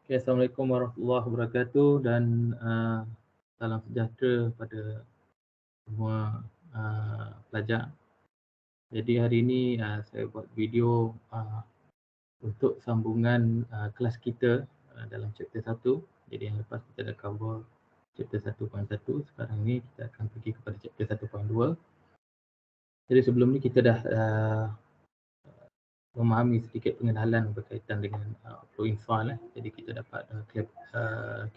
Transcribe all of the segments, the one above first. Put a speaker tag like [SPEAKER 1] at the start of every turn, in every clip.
[SPEAKER 1] Okay, Assalamualaikum warahmatullahi wabarakatuh dan salam sejahtera pada semua pelajar. Jadi hari ini saya buat video untuk sambungan kelas kita dalam chapter 1. Jadi yang lepas kita dah cover chapter 1.1, sekarang ni kita akan pergi kepada chapter 1.2. Jadi sebelum ni kita dah memahami sedikit pengenalan berkaitan dengan flowing soil. Jadi kita dapat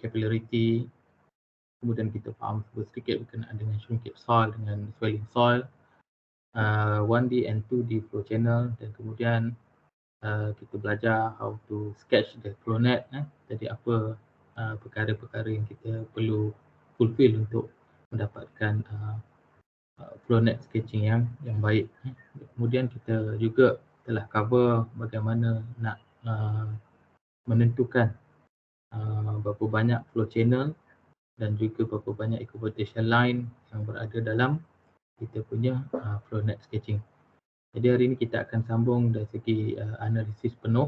[SPEAKER 1] capillarity, kemudian kita faham sedikit berkenaan dengan shrinkage soil, dengan swelling soil, 1D and 2D flow channel, dan kemudian kita belajar how to sketch the flow net. Jadi apa perkara-perkara yang kita perlu fulfill untuk mendapatkan flow net sketching yang baik. Kemudian kita juga telah cover bagaimana nak menentukan berapa banyak flow channel dan juga berapa banyak equivaltation line yang berada dalam kita punya flow net sketching. Jadi hari ini kita akan sambung dari segi analisis penuh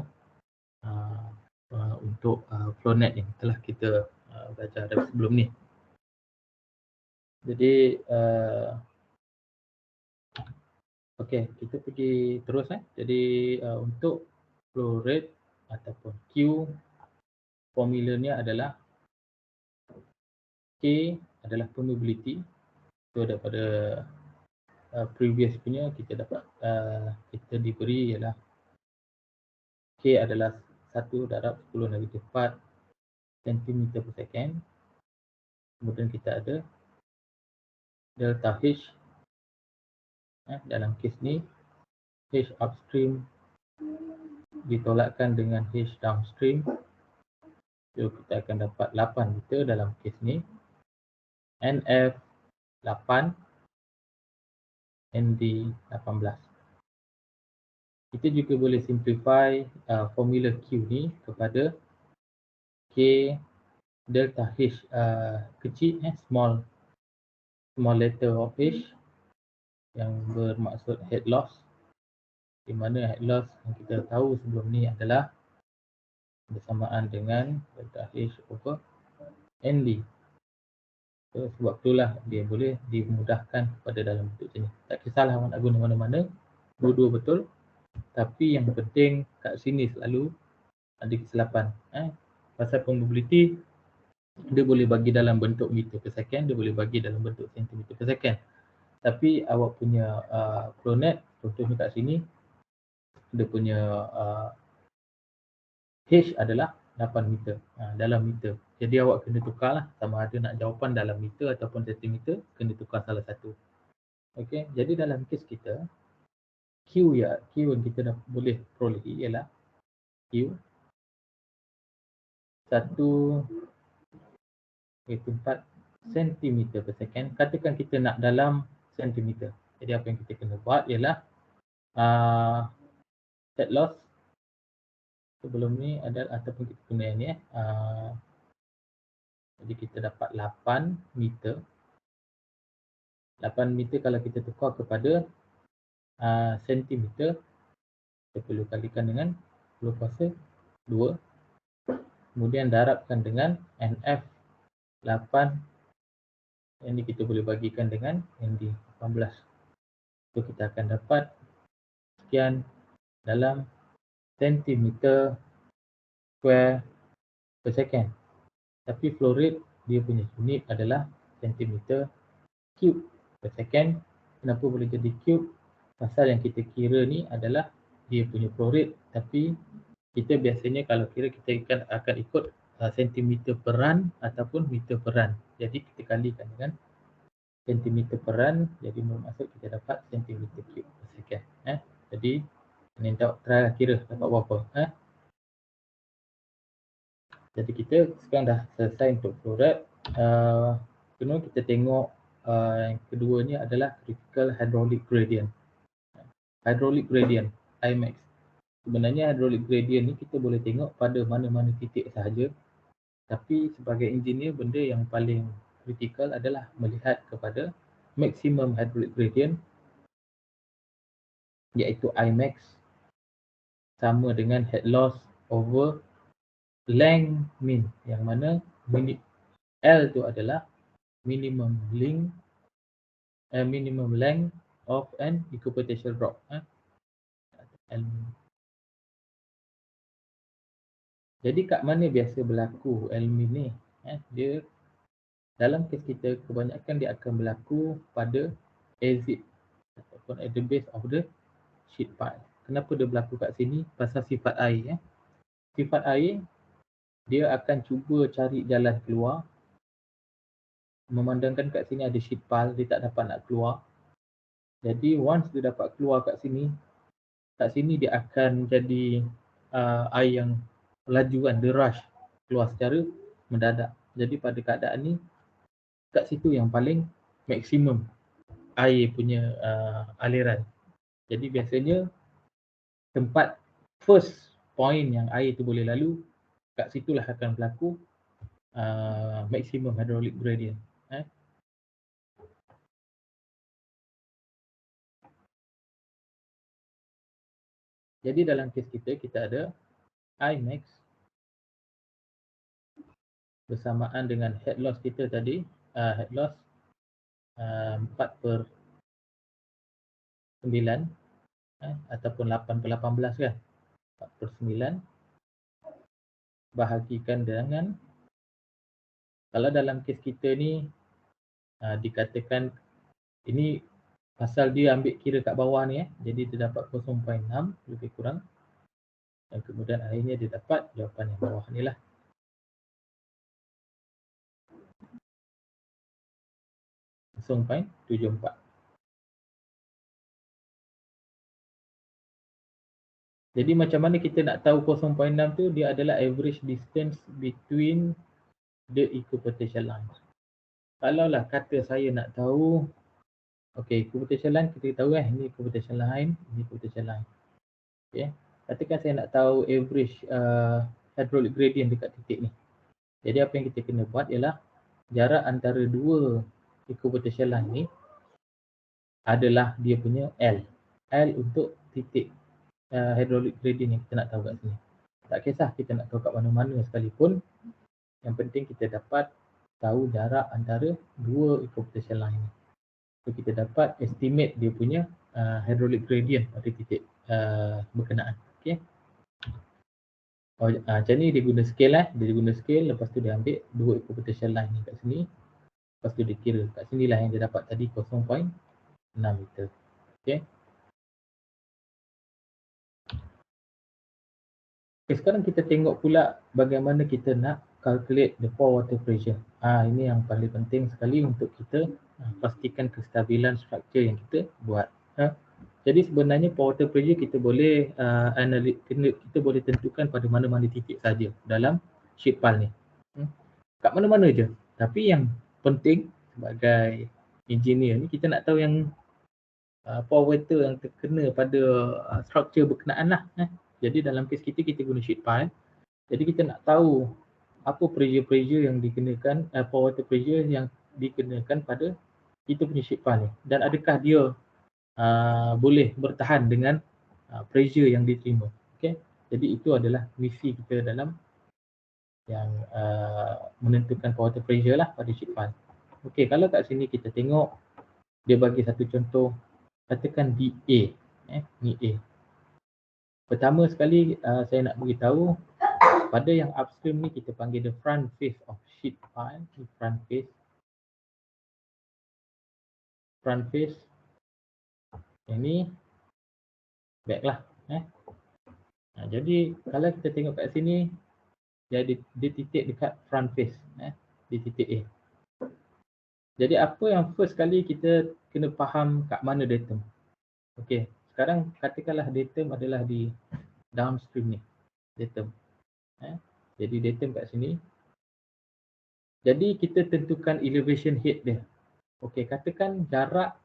[SPEAKER 1] untuk flow net yang telah kita belajar dari sebelum ni. Jadi okey, kita pergi terus. Jadi untuk flow rate ataupun Q, formulanya adalah K adalah permeability. So daripada previous punya kita dapat kita diberi ialah K adalah 1/10⁻⁴ cm per second. Kemudian kita ada delta H dalam kes ni H upstream ditolakkan dengan H downstream. So kita akan dapat 8 meter dalam kes ni. NF 8, ND 18. Kita juga boleh simplify formula Q ni kepada K delta H kecil, small letter of H yang bermaksud head loss, di mana head loss yang kita tahu sebelum ni adalah bersamaan dengan delta H over ND. So, sebab itulah dia boleh dimudahkan pada dalam bentuk macam ni. Tak kisahlah awak nak guna mana-mana, dua-dua betul. Tapi yang penting kat sini selalu ada kesilapan. Pasal probability dia boleh bagi dalam bentuk meter per second, dia boleh bagi dalam bentuk sentimeter per second. Tapi awak punya flow net, contohnya kat sini, dia punya H adalah 8 meter dalam meter. Jadi awak kena tukarlah, sama ada nak jawapan dalam meter ataupun sentimeter, kena tukar salah satu. Okey, jadi dalam kes kita Q yang kita dah boleh perolehi ialah Q 1/4 cm per second. Katakan kita nak dalam sentimeter. Jadi apa yang kita kena buat ialah head loss sebelum ni ada ataupun kita guna yang ni jadi kita dapat 8 meter. 8 meter kalau kita tukar kepada sentimeter, kita perlu kalikan dengan 10/2. Kemudian darabkan dengan NF 8. Yang ni kita boleh bagikan dengan ND 18. So kita akan dapat sekian dalam sentimeter square per second. Tapi flow rate dia punya unit adalah sentimeter cube per second. Kenapa boleh jadi cube? Pasal yang kita kira ni adalah dia punya flow rate, tapi kita biasanya kalau kira kita akan ikut sentimeter per run ataupun meter per run. Jadi kita kalikan dengan sentimeter per run, jadi bermaksud kita dapat sentimeter cube per second. Jadi ni try kira dapat berapa. Jadi kita sekarang dah selesai untuk flow rate. Kemudian kita tengok yang kedua ni adalah critical hydraulic gradient. Hydraulic gradient, IMAX. Sebenarnya hydraulic gradient ni kita boleh tengok pada mana-mana titik sahaja. Tapi sebagai engineer, benda yang paling kritikal adalah melihat kepada maximum hydraulic gradient, iaitu IMAX sama dengan head loss over length min, yang mana L tu adalah minimum length of an equipotential drop. L min. Jadi kat mana biasa berlaku L min ni? Dia dalam kes kita kebanyakan dia akan berlaku pada exit ataupun at the base of the sheet pile. Kenapa dia berlaku kat sini? Pasal sifat air. Sifat air, dia akan cuba cari jalan keluar. Memandangkan kat sini ada sheet pile, dia tak dapat nak keluar. Jadi once dia dapat keluar kat sini dia akan jadi air yang lajuan, dia rush keluar secara mendadak. Jadi pada keadaan ni, kat situ yang paling maksimum air punya aliran. Jadi biasanya tempat first point yang air tu boleh lalu, kat situlah akan berlaku maximum hydraulic gradient. Jadi dalam kes kita ada I max bersamaan dengan head loss kita tadi, head loss 4/9 ataupun 8/18 kan. 4/9 bahagikan dengan, kalau dalam kes kita ni dikatakan ini pasal dia ambil kira kat bawah ni, jadi dia dapat 0.6 lebih kurang, dan kemudian akhirnya dia dapat jawapan yang bawah ni lah. .74. Jadi macam mana kita nak tahu 0.6 tu? Dia adalah average distance between the equipotential lines. Kalaulah kata saya nak tahu, okay, equipotential line kita tahu ni equipotential line, ini equipotential line. Okay. Katakan saya nak tahu average hydraulic gradient dekat titik ni. Jadi apa yang kita kena buat ialah jarak antara dua equipotential line ni adalah dia punya L. L untuk titik hydraulic gradient yang kita nak tahu kat sini. Tak kisah kita nak tahu kat mana-mana sekalipun, yang penting kita dapat tahu jarak antara dua equipotential line ni. So kita dapat estimate dia punya hydraulic gradient pada titik berkenaan. Okay. Macam ni dia guna scale dia guna scale, lepas tu dia ambil dua equipotential line ni kat sini. Lepas tu dia kira kat sinilah yang dia dapat tadi 0.6 meter. Okay. Okay, sekarang kita tengok pula bagaimana kita nak calculate the pore water pressure. Ini yang paling penting sekali untuk kita pastikan kestabilan struktur yang kita buat. Jadi sebenarnya pore water pressure kita boleh kita boleh tentukan pada mana-mana titik saja dalam sheet pile ni. Kat mana-mana je. Tapi yang penting sebagai engineer ni, kita nak tahu yang pore water yang terkena pada struktur berkenaan lah. Jadi dalam kes kita guna sheet pile. Jadi kita nak tahu apa pressure yang dikenakan, pore water pressure yang dikenakan pada kita punya sheet pile ni. Dan adakah dia boleh bertahan dengan pressure yang diterima. Okay. Jadi itu adalah misi kita dalam yang menentukan pore water pressure lah pada sheet pile. Okay, kalau kat sini kita tengok, dia bagi satu contoh, katakan DA. Ni A. Pertama sekali saya nak beritahu, pada yang upstream ni kita panggil the front face of sheet pile. Front face. Front face. Yang ni back lah. Jadi kalau kita tengok kat sini, dia titik dekat front face. Di titik A. Jadi apa yang first kali kita kena faham kat mana datum. Okey, sekarang katakanlah datum adalah di downstream ni. Datum. Jadi datum kat sini. Jadi kita tentukan elevation head dia. Okey, katakan jarak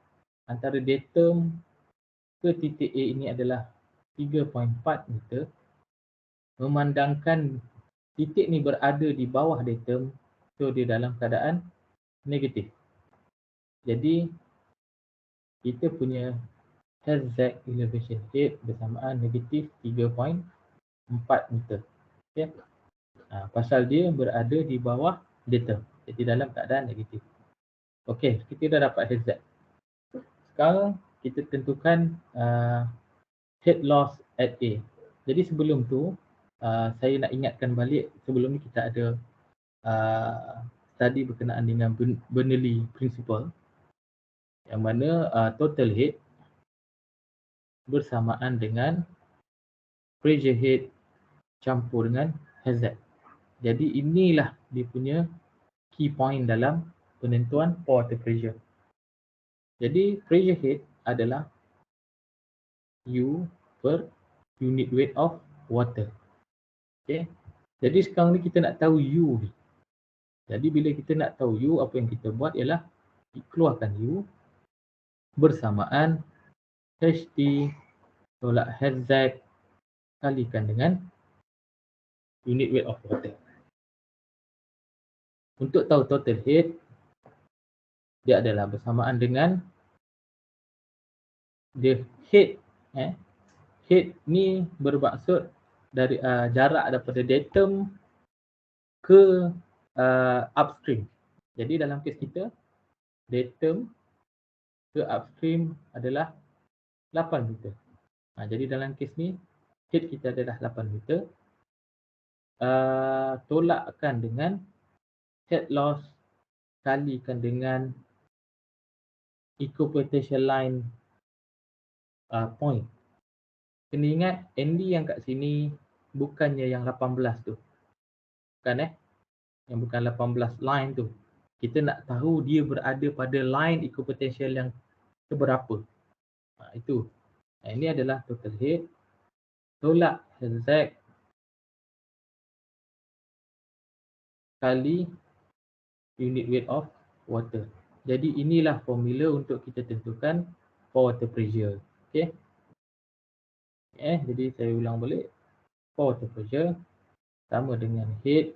[SPEAKER 1] antara datum ke titik A ini adalah 3.4 meter. Memandangkan titik ni berada di bawah datum, so dia dalam keadaan negatif. Jadi kita punya HZ elevation head bersamaan negatif 3.4 meter. Okay. Pasal dia berada di bawah delta. Jadi dalam keadaan negatif. Okey, kita dah dapat Hz. Sekarang kita tentukan head loss at A. Jadi sebelum tu, saya nak ingatkan balik, sebelum ni kita ada study berkenaan dengan Bernoulli principle, yang mana total head bersamaan dengan pressure head campur dengan Hz. Jadi inilah dia punya key point dalam penentuan water pressure. Jadi pressure head adalah U per unit weight of water. Okay. Jadi sekarang ni kita nak tahu U ni. Jadi bila kita nak tahu U, apa yang kita buat ialah keluarkan U bersamaan HT tolak Hz kalikan dengan unit weight of water. Untuk tahu total head, dia adalah bersamaan dengan the head. Head ni bermaksud dari jarak daripada datum ke upstream. Jadi dalam kes kita, datum ke upstream adalah 8 meter. Jadi dalam kes ni, head kita adalah 8 meter. Tolakkan dengan head loss kalikan dengan equipotential line point. Kena ingat, ND yang kat sini bukannya yang 18 tu. Bukan yang bukan 18 line tu. Kita nak tahu dia berada pada line equipotential yang seberapa. Itu. Ini adalah total head tolak Hz kali unit weight of water. Jadi inilah formula untuk kita tentukan water pressure. Okey. Jadi saya ulang balik. Water pressure sama dengan head.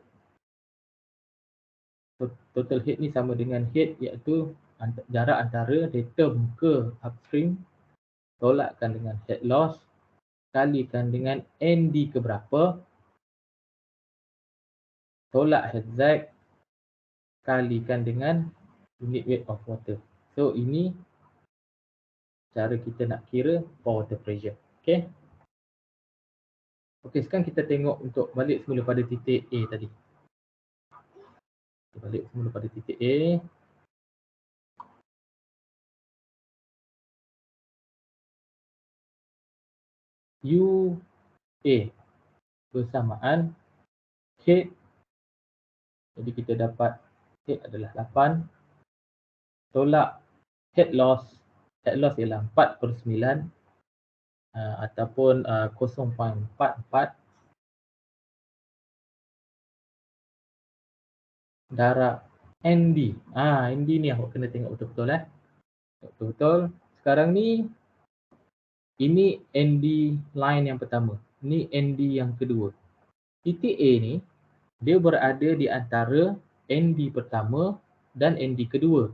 [SPEAKER 1] Total head ni sama dengan head, iaitu jarak antara datum ke upstream tolakkan dengan head loss kalikan dengan ND ke berapa tolak Hz kalikan dengan unit weight of water. So ini cara kita nak kira water pressure. Okey. Okey, sekarang kita tengok untuk balik semula pada titik A tadi. Kita balik semula pada titik A. U A bersamaan head. Jadi kita dapat head adalah 8 tolak head loss. Head loss ialah 4/9 ataupun 0.44 darab ND. ND ni awak kena tengok betul-betul betul-betul. Sekarang ni ini ND line yang pertama. Ni ND yang kedua. Titik A ni dia berada di antara ND pertama dan ND kedua.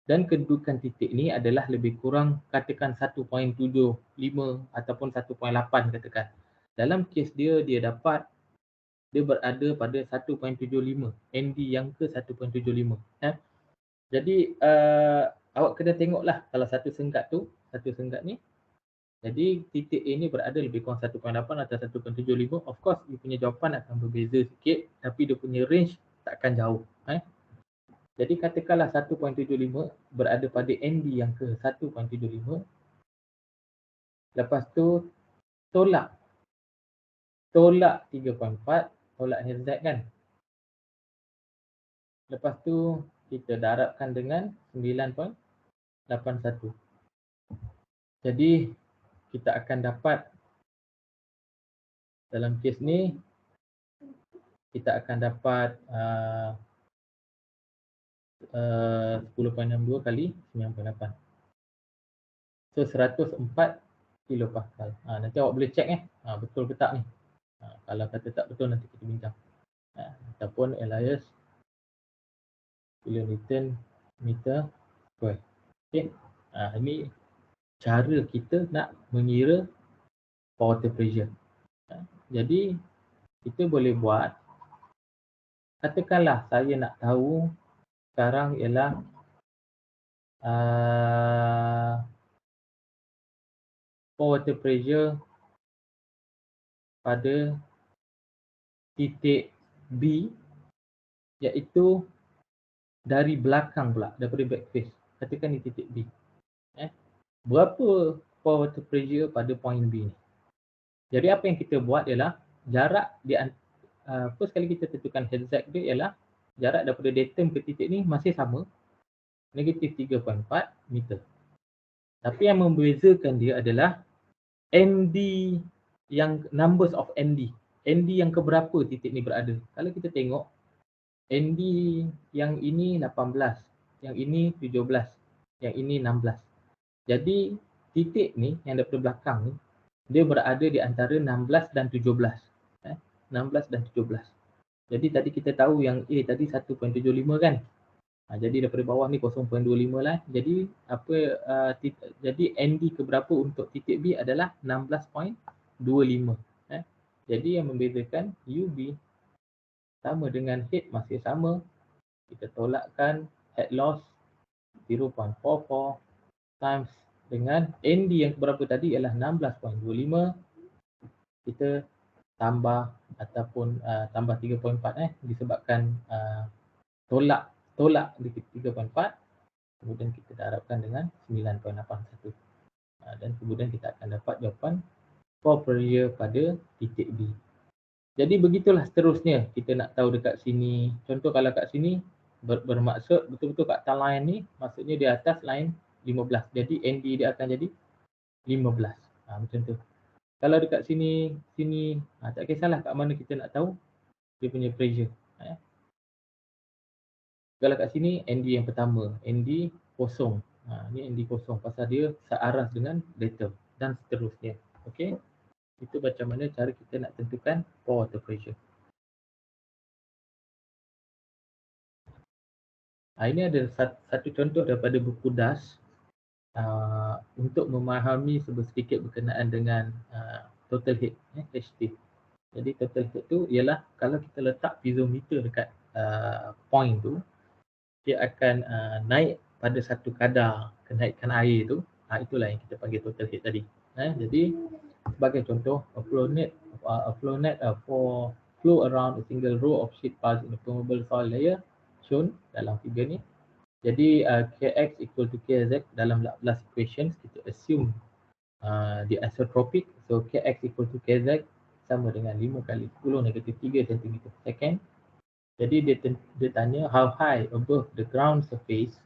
[SPEAKER 1] Dan kedudukan titik ni adalah lebih kurang katakan 1.75 ataupun 1.8 katakan. Dalam kes dia berada pada 1.75. ND yang ke 1.75. Jadi awak kena tengoklah kalau satu senggat ni. Jadi titik A ni berada lebih kurang 1.8 atau 1.75. Of course dia punya jawapan akan berbeza sikit, tapi dia punya range takkan jauh. Jadi katakanlah 1.75 berada pada ND yang ke 1.75. Lepas tu tolak 3.4, tolak Hz kan. Lepas tu kita darabkan dengan 9.81. Jadi kita akan dapat dalam kes ni kita akan dapat 10.62 kali 9.8. So 104 kilopascal. Nanti awak boleh check betul ke tak ni. Kalau kata tak betul nanti kita bincang. Ataupun Elias kilonewton meter square. Okey. Ini cara kita nak mengira water pressure. Jadi kita boleh buat katakanlah saya nak tahu sekarang ialah pore water pressure pada titik B, iaitu dari belakang pula, daripada back face. Katakan di titik B. Berapa pore water pressure pada point B ni? Jadi apa yang kita buat ialah jarak di first kali kita tentukan HZ dia ialah jarak daripada datum ke titik ni masih sama, negatif 3.4 meter. Tapi yang membezakan dia adalah ND, yang numbers of ND. ND yang keberapa titik ni berada. Kalau kita tengok ND yang ini 18, yang ini 17, yang ini 16. Jadi titik ni yang daripada belakang ni dia berada di antara 16 dan 17. 16 dan 17. Jadi tadi kita tahu yang A tadi 1.75 kan. Jadi daripada bawah ni 0.25 lah. Jadi jadi ND keberapa untuk titik B adalah 16.25. Jadi yang membezakan UB sama dengan head masih sama. Kita tolakkan head loss 0.44 times dengan ND yang keberapa tadi ialah 16.25. Kita tambah ataupun tambah 3.4 disebabkan tolak di 3.4, kemudian kita darabkan dengan 9.81 dan kemudian kita akan dapat jawapan pore pressure pada titik B. Jadi begitulah seterusnya kita nak tahu dekat sini. Contoh kalau kat sini bermaksud betul-betul kat atas line ni, maksudnya di atas line 15. Jadi ND dia akan jadi 15. Macam tu. Kalau dekat sini tak kisahlah kat mana kita nak tahu dia punya pressure. Kalau kat sini ND yang pertama, ND kosong. Ni ND kosong pasal dia searas dengan datum dan seterusnya. Okey. Itu macam mana cara kita nak tentukan pore water pressure. Ini ada satu contoh daripada buku DAS untuk memahami sedikit berkenaan dengan total head, HT. Jadi total head tu ialah kalau kita letak piezometer dekat point tu, dia akan naik pada satu kadar kenaikan air tu. Itulah yang kita panggil total head tadi. Jadi sebagai contoh, a flow net for flow around a single row of sheet piles in a permeable soil layer shown dalam figure ni. Jadi Kx equal to Kz dalam Laplace equation kita assume di isotropic. So Kx equal to Kz sama dengan 5 kali 10 negatif 3 cm per second. Jadi dia tanya how high above the ground surface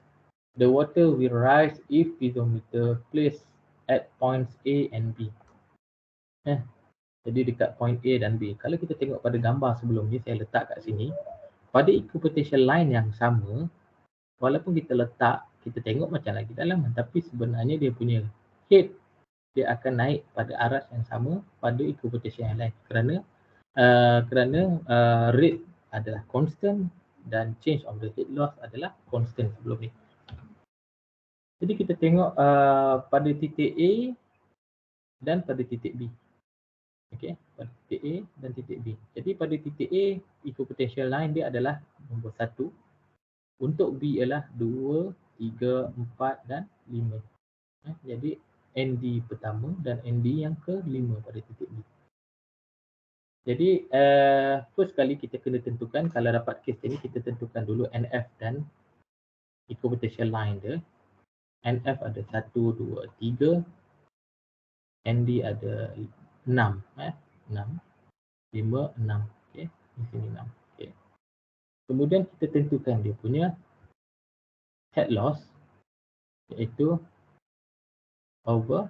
[SPEAKER 1] the water will rise if piezometer placed at points A and B. Jadi dekat point A dan B. Kalau kita tengok pada gambar sebelum ni, saya letak kat sini, pada equipotential line yang sama, walaupun kita letak, kita tengok macam lagi dalam, tapi sebenarnya dia punya head dia akan naik pada aras yang sama pada equipotential line kerana rate adalah constant dan change of the head loss adalah constant sebelum ni. Jadi kita tengok pada titik A dan pada titik B. Okey, pada titik A dan titik B. Jadi pada titik A, equipotential line dia adalah nombor 1. Untuk B ialah 2, 3, 4 dan 5. Jadi ND pertama dan ND yang ke-5 pada titik B. Jadi first kali kita kena tentukan, kalau dapat kes ni kita tentukan dulu NF dan equipotential line dia. NF ada 1, 2, 3. ND ada 6. 6. 5, 6. Okay. Di sini 6. Okay. Kemudian kita tentukan dia punya head loss iaitu over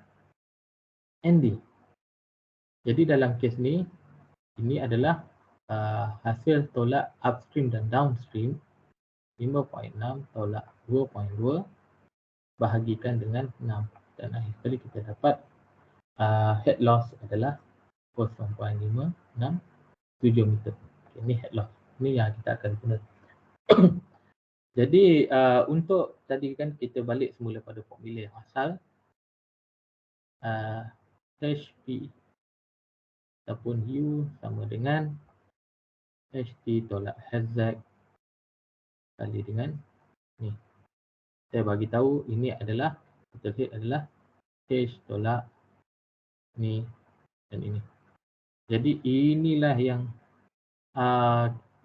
[SPEAKER 1] ND. Jadi dalam kes ni, ini adalah hasil tolak upstream dan downstream 5.6 tolak 2.2 bahagikan dengan 6 dan akhir kali kita dapat head loss adalah 0.567 meter. Ini head loss. Ini yang kita akan guna. Jadi untuk tadi kan kita balik semula pada formula yang asal, HP ataupun U sama dengan HT tolak HZ kali dengan ni. Saya bagi tahu ini adalah total head adalah H tolak ni dan ini. Jadi inilah yang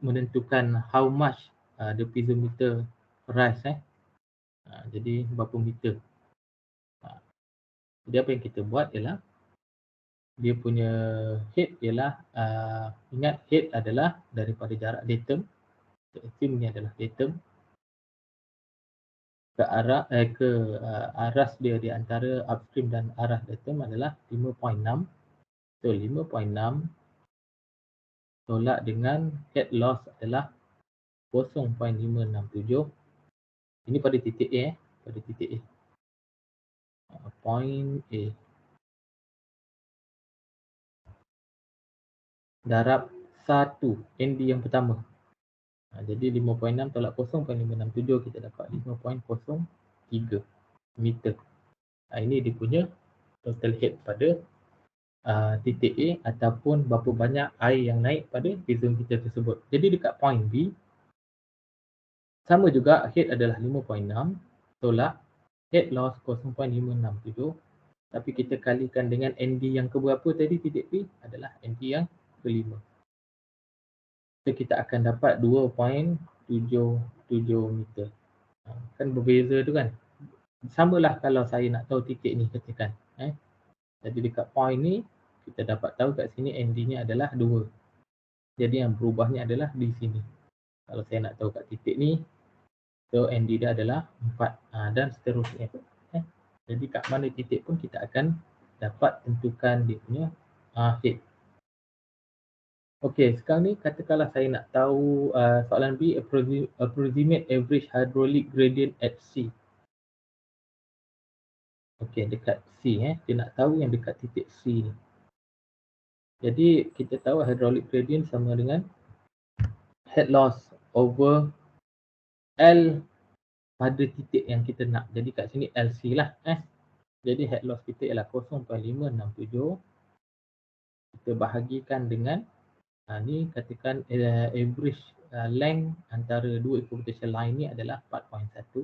[SPEAKER 1] menentukan how much the piezometer rise. Jadi berapa meter. Jadi apa yang kita buat ialah dia punya head ialah ingat head adalah daripada jarak datum. Assume ni adalah datum ke arah aras dia di antara upstream dan arah datum adalah 5.6. So 5.6 tolak dengan head loss adalah 0.567. Ini pada titik A, pada titik A. Point A. Darab 1 ND yang pertama. Jadi 5.6 tolak 0.567 kita dapat 5.03 meter. Ini dia punya total head pada titik A ataupun berapa banyak air yang naik pada piezometer tersebut. Jadi dekat point B sama juga head adalah 5.6 tolak head loss 0.567, tapi kita kalikan dengan ND yang keberapa tadi titik B adalah ND yang kelima. So kita akan dapat 2.77 meter. Kan berbeza tu kan. Samalah kalau saya nak tahu titik ni katakan. Jadi dekat point ni kita dapat tahu kat sini ND-nya adalah 2. Jadi yang berubahnya adalah di sini. Kalau saya nak tahu kat titik ni, so ND dia adalah 4 dan seterusnya. Jadi kat mana titik pun kita akan dapat tentukan dia punya head. Okey, sekarang ni katakanlah saya nak tahu soalan B, approximate average hydraulic gradient at C. Okey, dekat C dia nak tahu yang dekat titik C ni. Jadi kita tahu hydraulic gradient sama dengan head loss over L pada titik yang kita nak. Jadi kat sini LC lah. Jadi head loss kita ialah 0.567. Kita bahagikan dengan ni katakan average length antara dua equipotation line ni adalah 4.1.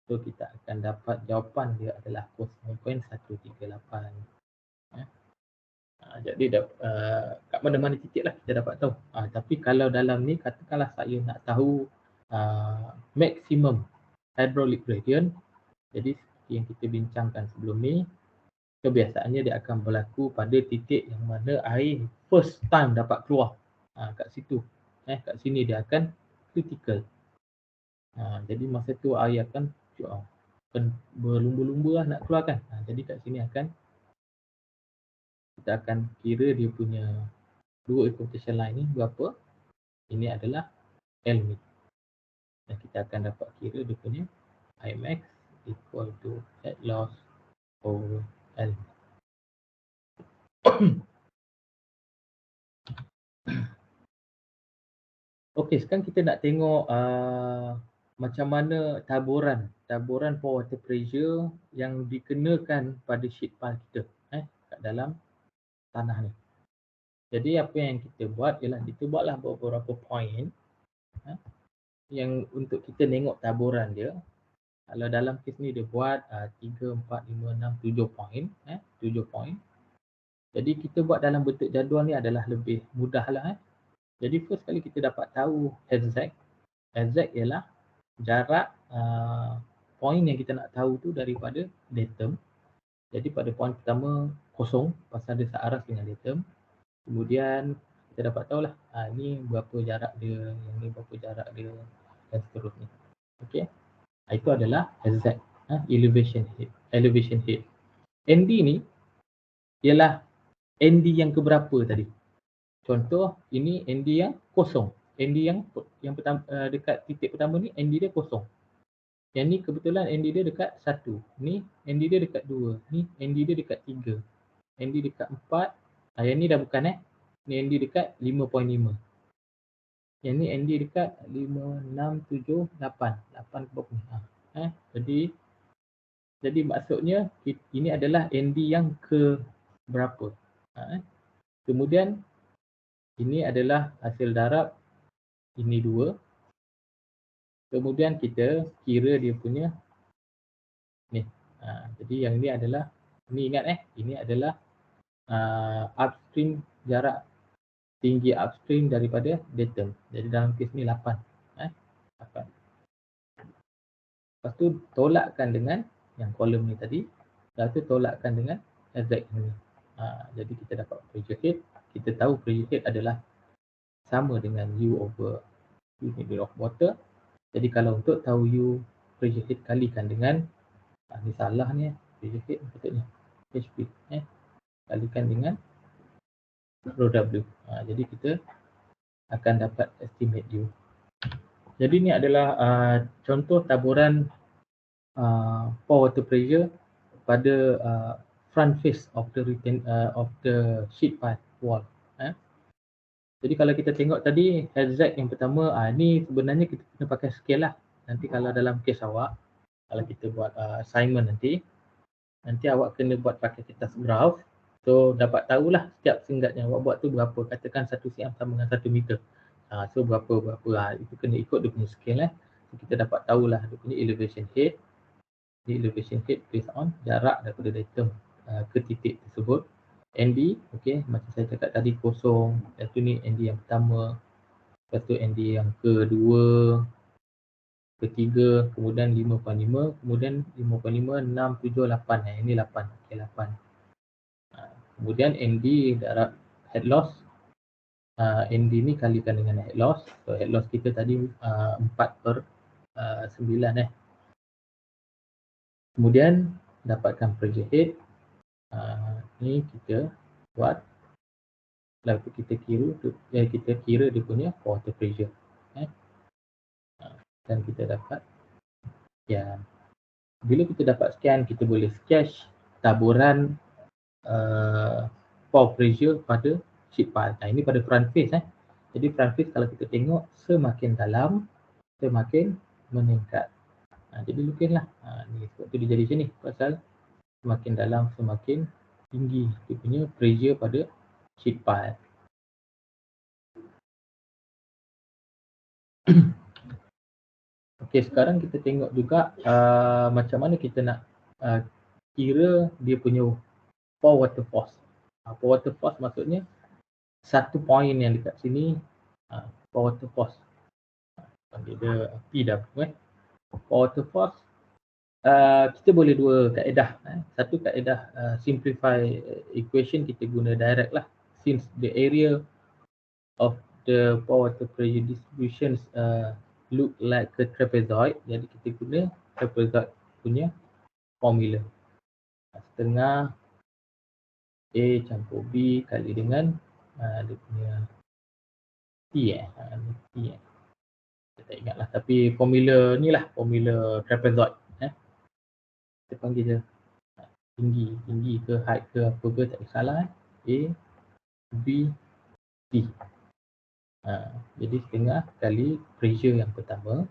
[SPEAKER 1] So kita akan dapat jawapan dia adalah 0.138. Jadi kat mana-mana titik lah kita dapat tahu. Tapi kalau dalam ni katakanlah saya nak tahu maximum hydraulic gradient. Jadi seperti yang kita bincangkan sebelum ni, kebiasaannya dia akan berlaku pada titik yang mana air first time dapat keluar. Kat situ. Kat sini dia akan critical. Jadi masa tu air akan berlumba-lumba lah nak keluar kan. Jadi kat sini kita akan kira dia punya dua equipotation line ni berapa. Ini adalah L ni. Dan kita akan dapat kira dia punya Imax equal to head loss over L. Okey, sekarang kita nak tengok macam mana taburan for water pressure yang dikenakan pada sheet pile kita kat dalam tanah ni. Jadi apa yang kita buat ialah kita buatlah beberapa point yang untuk kita tengok taburan dia. Kalau dalam kes ni dia buat 3, 4, 5, 6, 7 point. 7 point. Jadi kita buat dalam bentuk jadual ni adalah lebih mudah lah. Jadi first kali kita dapat tahu HZ. HZ ialah jarak point yang kita nak tahu tu daripada datum. Jadi pada point pertama kosong pasal dia searas dengan datum. Kemudian kita dapat tahulah ni berapa jarak dia, yang ni berapa jarak dia dan seterusnya. Okey. Itu adalah HZ, elevation head. ND ni ialah ND yang keberapa tadi? Contoh ini ND yang kosong. ND yang pertama dekat titik pertama ni ND dia kosong. Yang ni kebetulan ND dia dekat 1. Ni ND dia dekat 2. Ni ND dia dekat 3. ND dekat 4. Yang ni dah bukan Ni ND dekat 5.5. Yang ni ND dekat 5, 6, 7, 8. 8 ke berapa? Jadi maksudnya ini adalah ND yang ke berapa? Kemudian Ini adalah hasil darab, ini 2. Kemudian kita kira dia punya ni. Jadi yang ni adalah, ni ingat ini adalah upstream, jarak tinggi upstream daripada datum. Jadi dalam kes ni 8. 8. Lepas tu tolakkan dengan yang kolom ni tadi. Lepas tu tolakkan dengan Z ni. Jadi kita dapat pressure head. Kita tahu pressure head adalah sama dengan U over unit weight of water. Jadi kalau untuk tahu U pressure head kalikan dengan, ni salah ni, pressure head patutnya HP kalikan dengan rho W. Jadi kita akan dapat estimate U. Jadi ni adalah contoh taburan pore water pressure pada front face of the sheet pile wall. Jadi kalau kita tengok tadi HZ yang pertama, ni sebenarnya kita kena pakai scale lah. Nanti kalau dalam kes awak, kalau kita buat assignment nanti awak kena buat pakai kertas graph. So dapat tahulah setiap singkat yang awak buat tu berapa. Katakan 1 cm sama dengan 1 meter. So berapa. Itu kena ikut dia punya scale. So, kita dapat tahulah dia punya elevation head. Di elevation head based on jarak daripada datum ke titik tersebut. ND, macam saya cakap tadi kosong. Lepas tu ni ND yang pertama. Lepas tu ND yang kedua, ketiga, kemudian 5.5, kemudian 5.5, 6, 7, 8. Ini 8. 8. Kemudian ND darab head loss. ND ni kalikan dengan head loss. So head loss kita tadi 4/9. Kemudian dapatkan pressure head. Ni kita buat. Lalu kita kira dia punya water pressure. Dan kita dapat sekian. Bila kita dapat sekian, kita boleh sketch taburan pore pressure pada sheet pile. Ini pada front face. Jadi front face kalau kita tengok semakin dalam, semakin meningkat. Jadi lukislah. Ni sebab tu dia jadi macam ni. Pasal semakin dalam semakin tinggi dia punya pressure pada sheet pile. Sekarang kita tengok juga macam mana kita nak kira dia punya pore water force. Pore water force maksudnya satu point yang dekat sini, pore water force. Panggil dia PW. Pore water force, kita boleh dua kaedah. Satu kaedah simplify equation, kita guna direct lah. Since the area of the pore water pressure distributions look like a trapezoid, jadi kita guna trapezoid punya formula. Setengah A campur B kali dengan dia punya T. Saya tak ingat lah, tapi formula ni lah, formula trapezoid. Kita panggil je tinggi ke height ke apa ke tak kisahlah. A, B, T. Jadi setengah kali pressure yang pertama,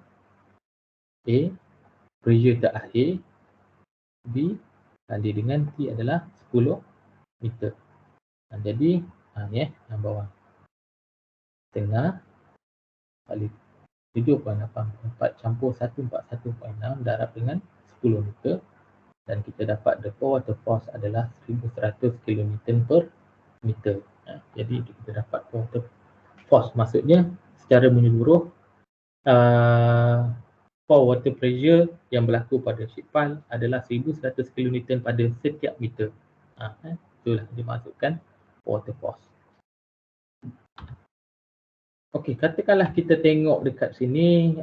[SPEAKER 1] A, pressure terakhir, B, kali dengan T adalah 10 meter. Jadi ni yang bawah. Setengah kali 7.84 campur 141.6 darab dengan 10 meter. Dan kita dapat the pore water force adalah 1100 kN per meter. Jadi kita dapat pore water force, maksudnya secara menyeluruh pore water pressure yang berlaku pada sheet pile adalah 1100 kN pada setiap meter. Itulah dimasukkan pore water force. Katakanlah kita tengok dekat sini,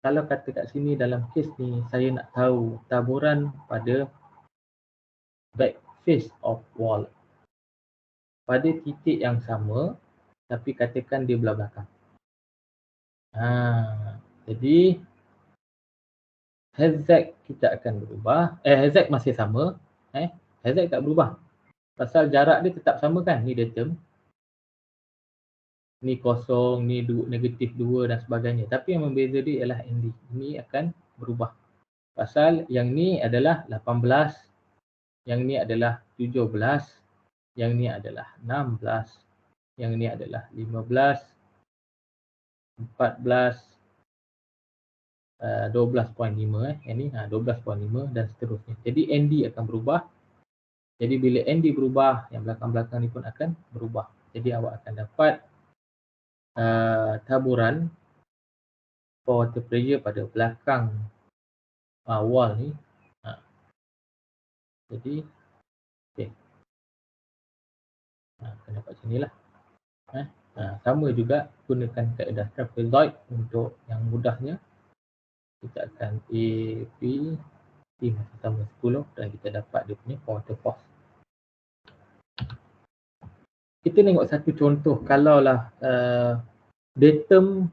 [SPEAKER 1] kalau kata kat sini dalam kes ni saya nak tahu taburan pada back face of wall pada titik yang sama, tapi katakan dia belah belakang. Jadi HZ kita akan berubah. HZ masih sama. HZ tak berubah. Pasal jarak dia tetap sama kan. Ni datum. Ni kosong, ni negatif 2 dan sebagainya. Tapi yang membeza dia ialah ND. Ini akan berubah. Pasal yang ni adalah 18. Yang ni adalah 17. Yang ni adalah 16. Yang ni adalah 15, 14, 12.5 Yang ni 12.5 dan seterusnya. Jadi ND akan berubah. Jadi bila ND berubah, yang belakang-belakang ni pun akan berubah. Jadi awak akan dapat taburan for water pressure pada belakang wall ni. Jadi okey. Akan dapat macam ni lah. Sama juga gunakan kaedah trapezoid untuk yang mudahnya. Kita akan A, B, C masih sama 10 dan kita dapat dia punya water force. Kita tengok satu contoh kalaulah datum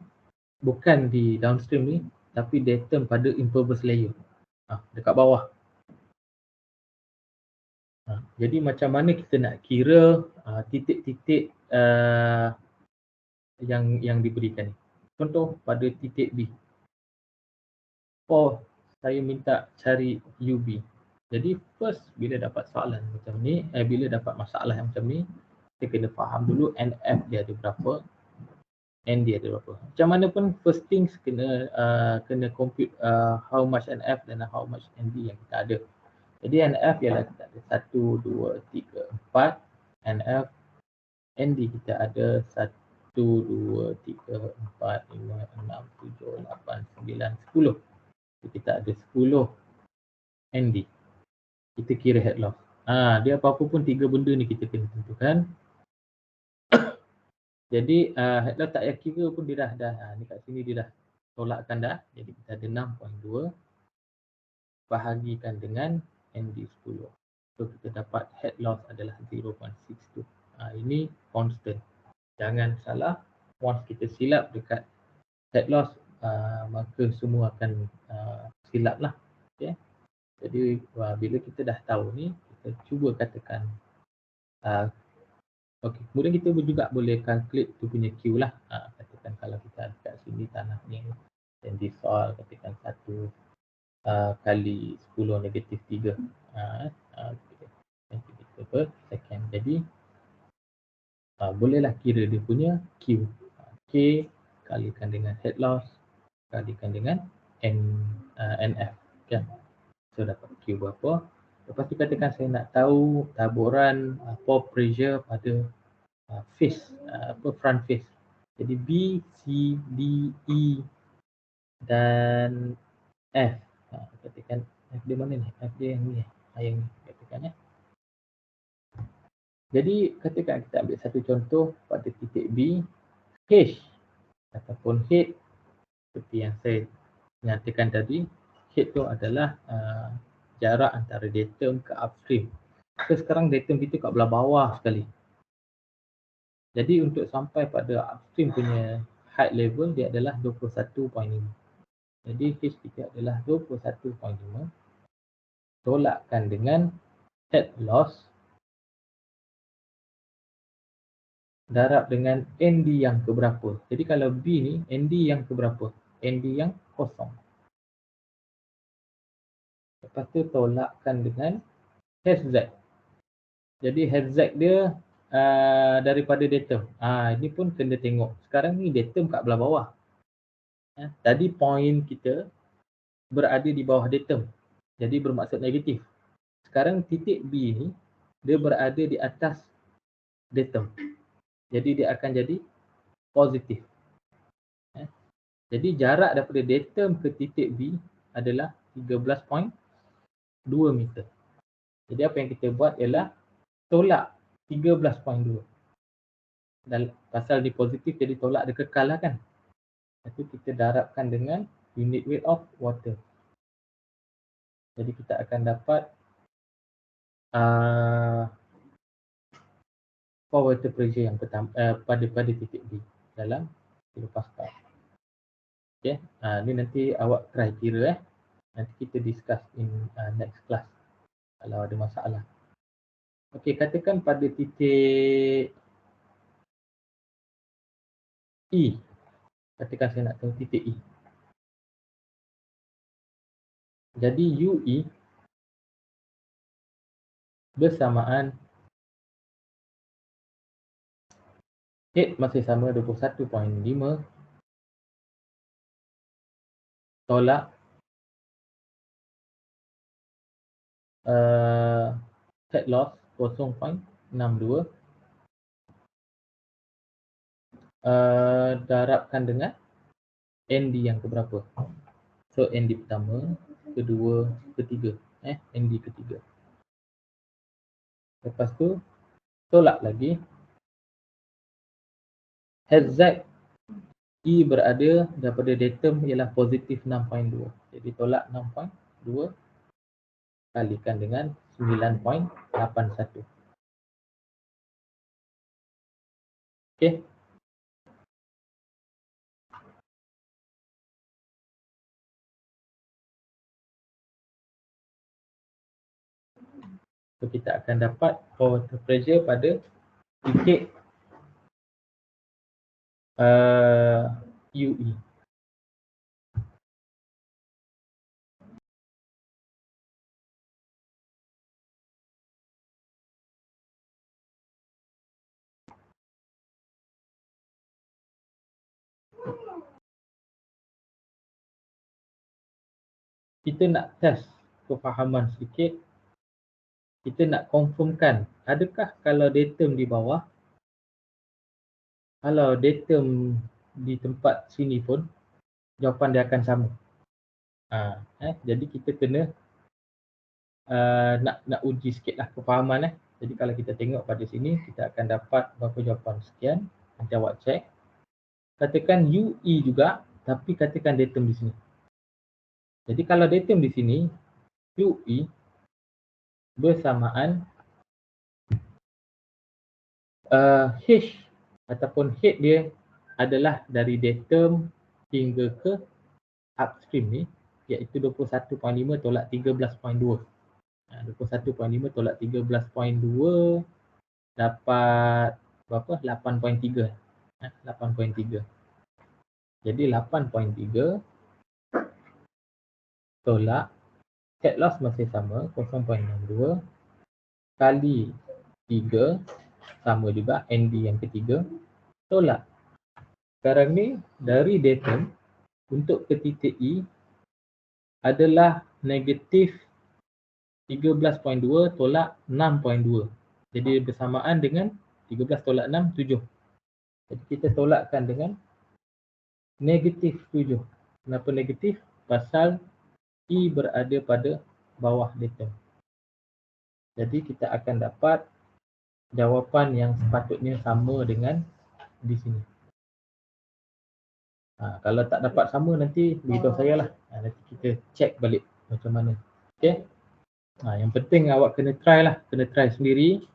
[SPEAKER 1] bukan di downstream ni tapi datum pada impervious layer. Dekat bawah. Jadi macam mana kita nak kira titik-titik yang diberikan ni. Contoh pada titik B. Saya minta cari UB. Jadi first bila dapat soalan macam ni, bila dapat masalah yang macam ni, kita kena faham dulu NF dia ada berapa, N dia ada berapa. Macam mana pun first things kena compute how much NF dan how much ND yang kita ada. Jadi NF ialah kita ada 1, 2, 3, 4. NF, ND kita ada 1, 2, 3, 4, 5, 6, 7, 8, 9, 10. Jadi kita ada 10 ND. Kita kira head loss. Dia apa-apa pun 3 benda ni kita kena tentukan. Jadi head loss tak payah kira pun dia dah ni kat sini dia dah tolakkan dah. Jadi kita ada 6.2 bahagikan dengan ND10. So kita dapat head loss adalah 0.62. Ini constant. Jangan salah, once kita silap dekat head loss, maka semua akan silap lah. Okay. Jadi bila kita dah tahu ni, kita cuba katakan. Okay. Kemudian kita juga boleh calculate tu punya Q lah. Katakan kalau kita ada kat sini tanah ni, dan di soal katakan 1 kali 10 negatif 3 cm per second. Jadi bolehlah kira dia punya Q. K kalikan dengan head loss kalikan dengan NF. Okay. So dapat Q berapa. Lepas tu katakan saya nak tahu taburan pore pressure pada face, front face. Jadi B, C, D, E dan F. Katakan F dia mana ni? F dia yang ni. Yang ni katakan ya. Jadi katakan kita ambil satu contoh pada titik B, H ataupun head seperti yang saya nyatakan tadi. Head tu adalah jarak antara datum ke upstream. So sekarang datum kita kat belah bawah sekali. Jadi untuk sampai pada upstream punya height level dia adalah 21.5. Jadi H kita adalah 21.5. Tolakkan dengan head loss darab dengan ND yang keberapa. Jadi kalau B ni ND yang keberapa? ND yang kosong. Lepas tu tolakkan dengan HZ. Jadi HZ dia daripada datum. Ini pun kena tengok. Sekarang ni datum kat belah bawah. Tadi point kita berada di bawah datum. Jadi bermaksud negatif. Sekarang titik B ni dia berada di atas datum. Jadi dia akan jadi positif. Jadi jarak daripada datum ke titik B adalah 13.2 meter. Jadi apa yang kita buat ialah tolak 13.2. Dan pasal dia positif jadi tolak dia kekal lah kan. Itu kita darabkan dengan unit weight of water. Jadi kita akan dapat water pressure yang pertama pada titik B dalam kilopascal. Okay. Ni nanti awak try kira Nanti kita discuss in next class kalau ada masalah. Okey, katakan pada titik E. Katakan saya nak tahu titik E. Jadi UE bersamaan Head masih sama 21.5, tolak set loss 0.62, darabkan dengan ND yang keberapa. So ND pertama, kedua, ketiga, ND ketiga. Lepas tu tolak lagi. HZ E berada daripada datum ialah positif 6.2. Jadi tolak 6.2 kalikan dengan 9.81. Okey. So kita akan dapat water pressure pada titik UE. Kita nak test kefahaman sedikit. Kita nak confirmkan adakah kalau datum di bawah, kalau datum di tempat sini pun jawapan dia akan sama. Jadi kita kena nak uji sikitlah kefahaman. Jadi kalau kita tengok pada sini, kita akan dapat berapa jawapan sekian. Nanti awak check. Katakan UE juga, tapi katakan datum di sini. Jadi kalau datum di sini, UE bersamaan H ataupun head dia adalah dari datum hingga ke upstream ni, iaitu 21.5 tolak 13.2. 21.5 tolak 13.2 dapat berapa? 8.3. 8.3. Jadi 8.3 tolak set loss masih sama 0.62 kali 3 sama juga ND yang ketiga tolak. Sekarang ni dari datum untuk ke titik E adalah negatif 13.2 tolak 6.2. Jadi bersamaan dengan 13 tolak 6, 7. Jadi kita tolakkan dengan negatif 7. Kenapa negatif? Pasal E berada pada bawah datum. Jadi kita akan dapat jawapan yang sepatutnya sama dengan di sini. Kalau tak dapat sama nanti beritahu saya lah. Nanti kita check balik macam mana. Okay. Yang penting awak kena try lah. Kena try sendiri.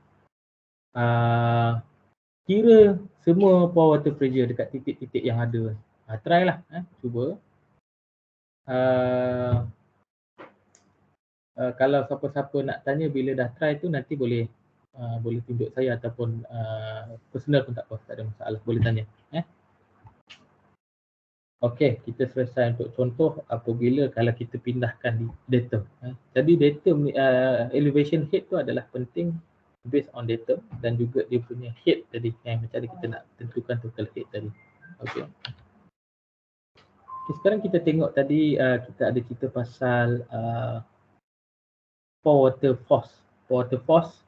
[SPEAKER 1] Kira semua pore water pressure dekat titik-titik yang ada. Try lah. Cuba. Kalau siapa-siapa nak tanya bila dah try tu nanti boleh tunjuk saya ataupun personal pun tak apa, tak ada masalah, boleh tanya. Okey, kita selesai untuk contoh apabila kalau kita pindahkan di datum. Jadi datum elevation head tu adalah penting based on datum dan juga dia punya head tadi yang macam kita nak tentukan total head tadi. Okey. Okay, sekarang kita tengok tadi kita ada cerita pasal pore water force. Pore water force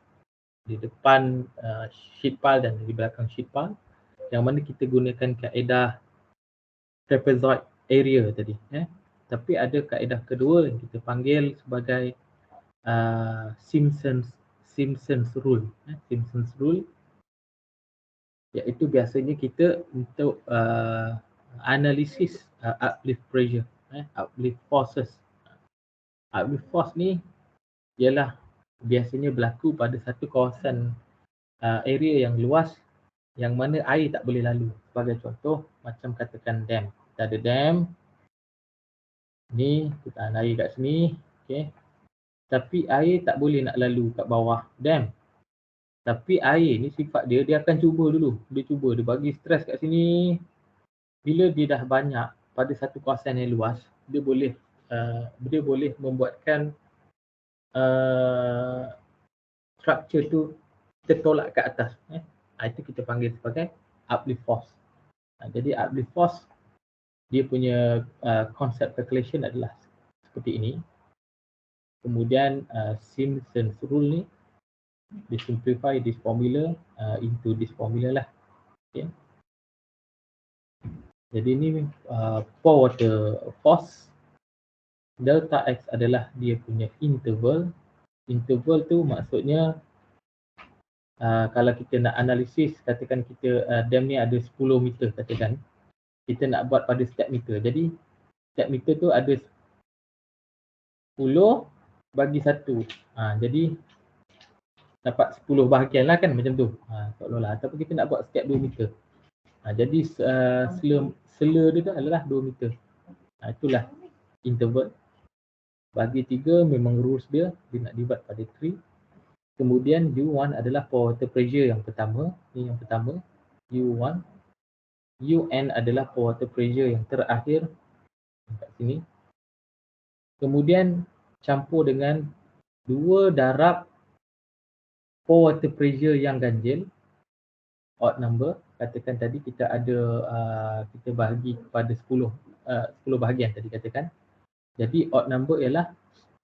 [SPEAKER 1] di depan sheet pile dan di belakang sheet pile yang mana kita gunakan kaedah trapezoid area tadi. Tapi ada kaedah kedua yang kita panggil sebagai Simpson's rule. Simpson's rule iaitu biasanya kita untuk analisis uplift pressure, uplift forces. Uplift force ni ialah biasanya berlaku pada satu kawasan area yang luas yang mana air tak boleh lalu. Sebagai contoh, macam katakan dam. Kita ada dam. Ni, kita tahan air kat sini. Okay. Tapi air tak boleh nak lalu kat bawah dam. Tapi air ni sifat dia, dia akan cuba dulu. Dia bagi stres kat sini. Bila dia dah banyak pada satu kawasan yang luas, dia boleh membuatkan structure tu tertolak ke atas. Itu kita panggil sebagai uplift force. Jadi uplift force dia punya concept calculation adalah seperti ini. Kemudian Simpson's rule ni they simplify this formula into this formula lah. Okay. Jadi ni pore water force delta X adalah dia punya interval. Interval tu maksudnya kalau kita nak analisis, katakan kita dam ni ada 10 meter katakan, kita nak buat pada step meter. Jadi step meter tu ada 10 bagi 1. Jadi dapat 10 bahagian lah kan, macam tu. Seolah-olah. Ataupun kita nak buat step 2 meter. Jadi sela dia tu adalah 2 meter. Itulah interval. Bagi 3 memang rules dia nak divide pada 3. Kemudian U1 adalah pore water pressure yang pertama. Ini yang pertama. U1. UN adalah pore water pressure yang terakhir. Kat sini. Kemudian campur dengan 2 darab pore water pressure yang ganjil. Odd number. Katakan tadi kita ada, kita bahagi kepada 10 bahagian tadi katakan. Jadi odd number ialah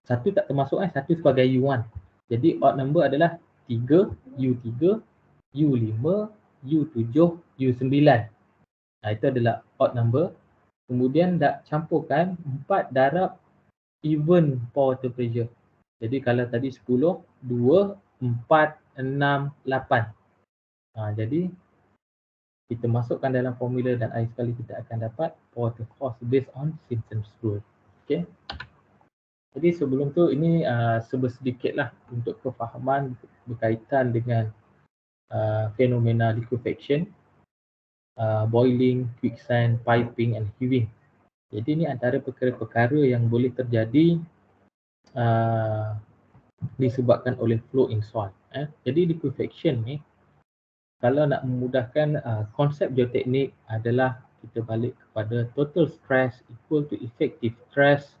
[SPEAKER 1] 1 tak termasuk, 1 sebagai U1. Jadi odd number adalah 3, U3, U5, U7, U9. Itu adalah odd number. Kemudian nak campurkan 4 darab even pore water pressure. Jadi kalau tadi 10, 2, 4, 6, 8. Jadi kita masukkan dalam formula dan akhir sekali kita akan dapat pore water force based on Simpson's rule. Okay. Jadi sebelum tu ini sedikitlah untuk kefahaman berkaitan dengan fenomena liquefaction, boiling, quicksand, piping and heaving. Jadi ini antara perkara-perkara yang boleh terjadi disebabkan oleh flow in soil. Jadi liquefaction ni kalau nak memudahkan konsep geoteknik adalah kita balik kepada total stress equal to effective stress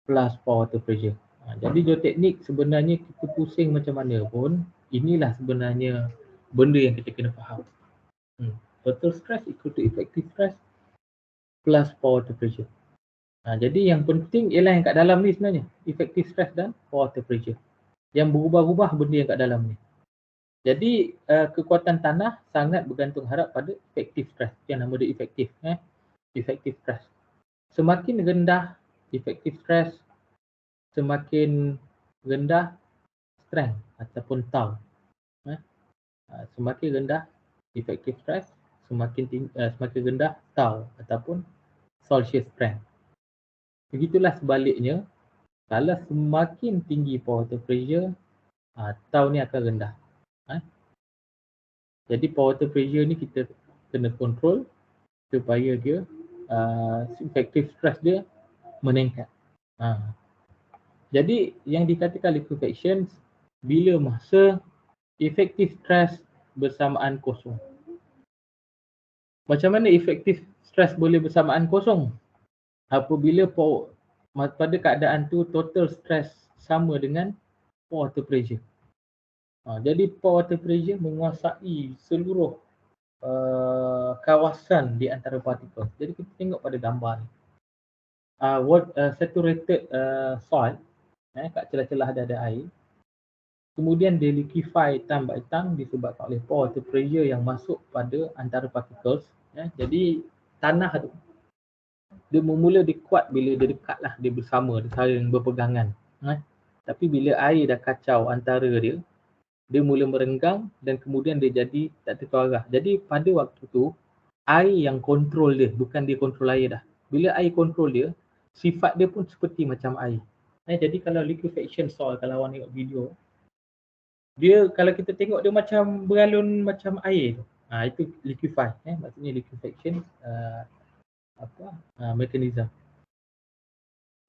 [SPEAKER 1] plus pore water pressure. Jadi geoteknik sebenarnya kita pusing macam mana pun, inilah sebenarnya benda yang kita kena faham. Total stress equal to effective stress plus pore water pressure. Jadi yang penting ialah yang kat dalam ni sebenarnya, effective stress dan pore water pressure. Yang berubah-ubah benda yang kat dalam ni. Jadi kekuatan tanah sangat bergantung harap pada effective stress. Yang nama dia effective. Effective stress. Semakin rendah effective stress, semakin rendah strength ataupun tau. Semakin rendah effective stress, semakin rendah tau ataupun Celsius strength. Begitulah sebaliknya, kalau semakin tinggi pore water pressure, tau ni akan rendah. Jadi pore water pressure ni kita kena kontrol supaya dia effective stress dia meningkat. Jadi yang dikatakan liquefaction bila masa effective stress bersamaan kosong. Macam mana effective stress boleh bersamaan kosong? Apabila pada keadaan tu total stress sama dengan pore water pressure. Jadi pore water pressure menguasai seluruh kawasan di antara partikel. Jadi kita tengok pada gambar ni. Saturated soil, kat celah-celah ada air. Kemudian dia liquefy time by time disebabkan oleh pore water pressure yang masuk pada antara particles. Jadi tanah tu dia bermula dia kuat bila dia dekat lah, dia bersama, dia saling berpegangan. Tapi bila air dah kacau antara dia mula merenggang dan kemudian dia jadi tak terarah. Jadi pada waktu tu air yang kontrol dia, bukan dia kontrol air dah. Bila air kontrol dia, sifat dia pun seperti macam air. Jadi kalau liquefaction soil, kalau awak tengok video, dia kalau kita tengok dia macam beralun macam air tu. Itu liquefy, maksudnya liquefaction mechanism.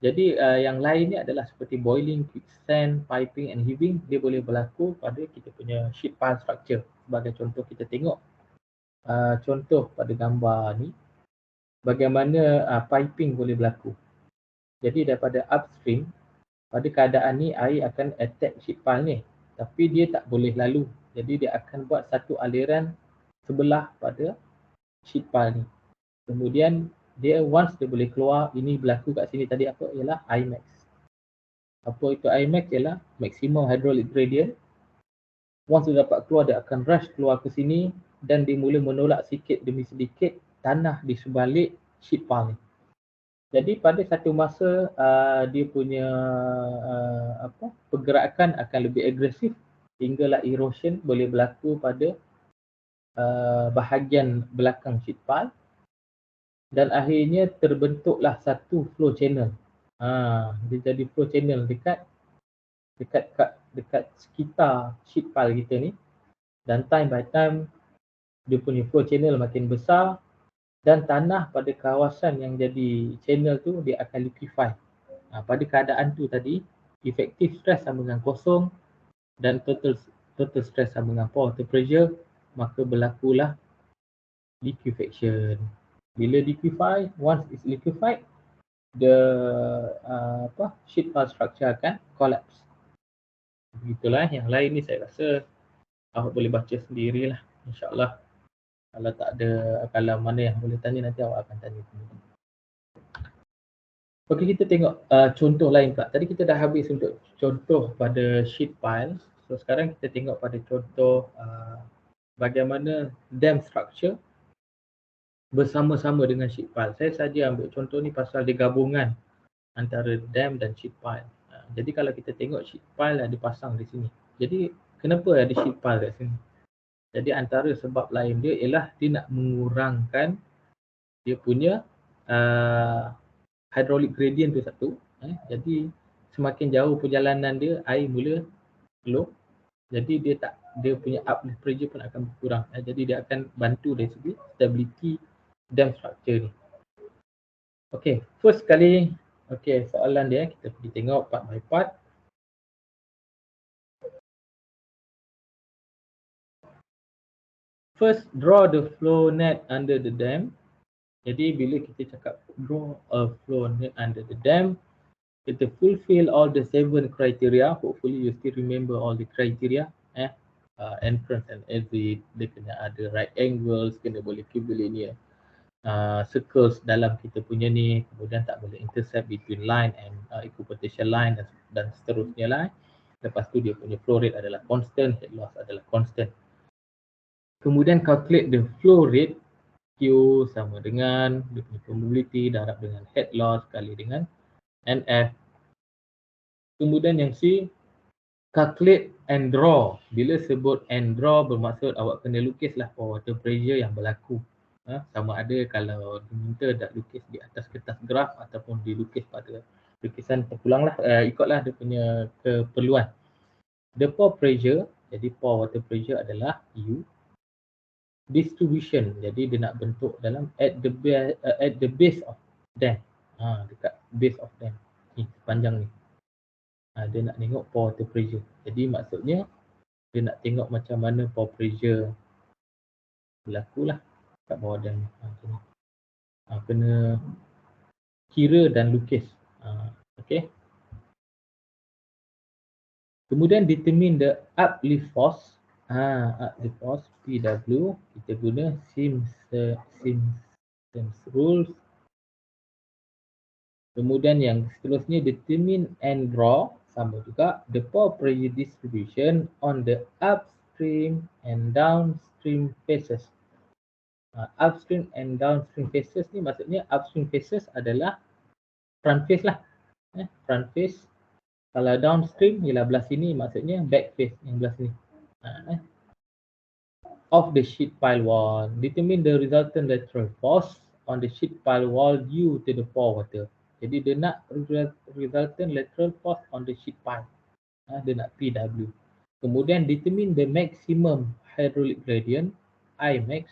[SPEAKER 1] Jadi yang lain ni adalah seperti boiling, quicksand, piping and heaving. Dia boleh berlaku pada kita punya sheet pile structure. Sebagai contoh kita tengok contoh pada gambar ni bagaimana piping boleh berlaku. Jadi daripada upstream, pada keadaan ni air akan attack sheet pile ni, tapi dia tak boleh lalu. Jadi dia akan buat satu aliran sebelah pada sheet pile ni. Kemudian dia once dia boleh keluar, ini berlaku kat sini tadi apa, ialah Imax. Apa itu Imax? Ialah maximum hydraulic gradient. Once dia dapat keluar, dia akan rush keluar ke sini dan dia mula menolak sikit demi sedikit tanah di sebalik sheet pile ni. Jadi pada satu masa dia punya pergerakan akan lebih agresif hinggalah erosion boleh berlaku pada bahagian belakang sheet pile dan akhirnya terbentuklah satu flow channel. Dia jadi flow channel dekat sekitar sheet pile kita ni, dan time by time dia punya flow channel makin besar dan tanah pada kawasan yang jadi channel tu dia akan liquefy. Pada keadaan tu tadi, effective stress sama dengan kosong dan total stress sama dengan pore water pressure, maka berlakulah liquefaction. Bila liquefy, once it's liquefied, the sheet pile structure akan collapse. Begitulah. Yang lain ni saya rasa awak boleh baca sendirilah, insyaAllah. Kalau tak ada, kalau mana yang boleh tanya nanti awak akan tanya kemudian. Okey, kita tengok contoh lain pula. Tadi kita dah habis untuk contoh pada sheet pile. So sekarang kita tengok pada contoh bagaimana dam structure bersama-sama dengan sheet pile. Saya saja ambil contoh ni pasal dia gabungan antara dam dan sheet pile. Jadi kalau kita tengok sheet pile ada pasang di sini. Jadi kenapa ada sheet pile kat sini? Jadi antara sebab lain dia ialah dia nak mengurangkan dia punya hydraulic gradient tu satu. Jadi semakin jauh perjalanan dia, air mula flow. Jadi dia punya uplift pressure pun akan berkurang. Jadi dia akan bantu dari segi stability dam structure ni. Okay, first kali, okay, soalan dia kita pergi tengok part by part. First, draw the flow net under the dam. Jadi bila kita cakap draw a flow net under the dam, kita fulfill all the 7 criteria. Hopefully you still remember all the criteria. Entrance and exit, dia kena ada right angles, kena boleh curvilinear circles dalam kita punya ni, kemudian tak boleh intercept between line and equipotential line dan seterusnya lah. Lepas tu dia punya flow rate adalah constant, head loss adalah constant. Kemudian calculate the flow rate, Q sama dengan dia punya permeability darab dengan head loss kali dengan NF. Kemudian yang C, calculate and draw. Bila sebut and draw bermaksud awak kena lukislah pore water pressure yang berlaku. Sama ada kalau diminta nak lukis di atas kertas graf ataupun dilukis pada lukisan terpulang lah, ikutlah dia punya keperluan. The pore pressure, jadi pore water pressure adalah U. Distribution, jadi dia nak bentuk dalam at the base of dam, dekat base of dam ni, sepanjang ni. Dia nak tengok pore water pressure. Jadi maksudnya dia nak tengok macam mana pore pressure berlaku lah kat bawah dam ni. Kena kira dan lukis. Okay. Kemudian determine the uplift force. Uplift force PW, kita guna Simpson's rules. Kemudian yang seterusnya determine and draw, sama juga the pore pressure distribution on the upstream and downstream phases. Upstream and downstream phases ni maksudnya upstream phases adalah front face lah. Front face. Kalau downstream ialah belah sini, maksudnya back face yang belah sini. Of the sheet pile wall. Determine the resultant lateral force on the sheet pile wall due to the pore water. Jadi dia nak resultant lateral force on the sheet pile. Dia nak PW. Kemudian determine the maximum hydraulic gradient, Imax.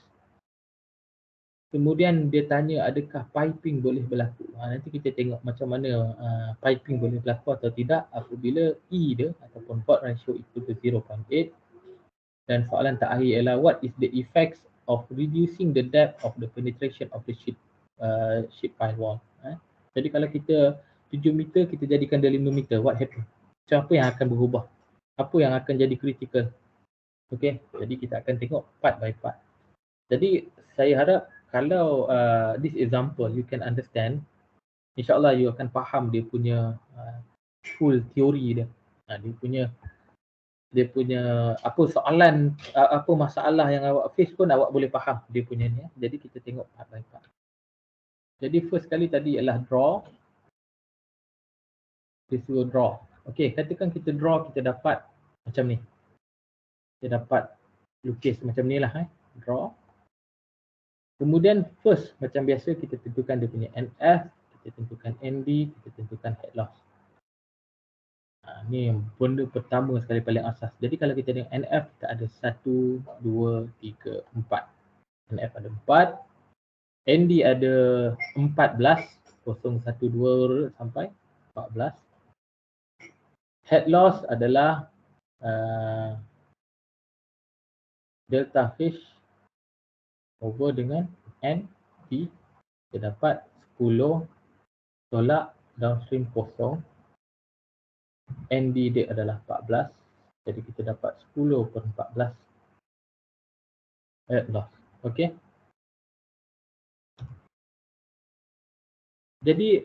[SPEAKER 1] Kemudian dia tanya adakah piping boleh berlaku. Nanti kita tengok macam mana piping boleh berlaku atau tidak apabila E dia ataupun port ratio equal to 0.8. Dan soalan terakhir ialah what is the effects of reducing the depth of the penetration of the sheet pile wall. Jadi kalau kita 7 meter kita jadikan dia 5 meter, what happen? So apa yang akan berubah? Apa yang akan jadi critical? Okay, jadi kita akan tengok part by part. Jadi saya harap kalau this example you can understand, insyaAllah you akan faham dia punya full teori dia. Dia punya apa soalan, apa masalah yang awak face pun awak boleh faham dia punya ni. Jadi kita tengok part by part. Jadi first kali tadi ialah draw. Kita suruh draw. Okey, katakan kita draw, kita dapat macam ni. Kita dapat lukis macam ni lah. Draw. Kemudian first macam biasa kita tentukan dia punya NF, kita tentukan ND, kita tentukan head loss. Ni benda pertama sekali paling asas. Jadi kalau kita tengok NF, kita ada 1, 2, 3, 4. NF ada 4. ND ada 14. 0, 1, 2 sampai 14. Head loss adalah delta H over dengan ND. Kita dapat 10 tolak downstream kosong. ND dia adalah 14. Jadi kita dapat 10/14 head loss. Okey. Jadi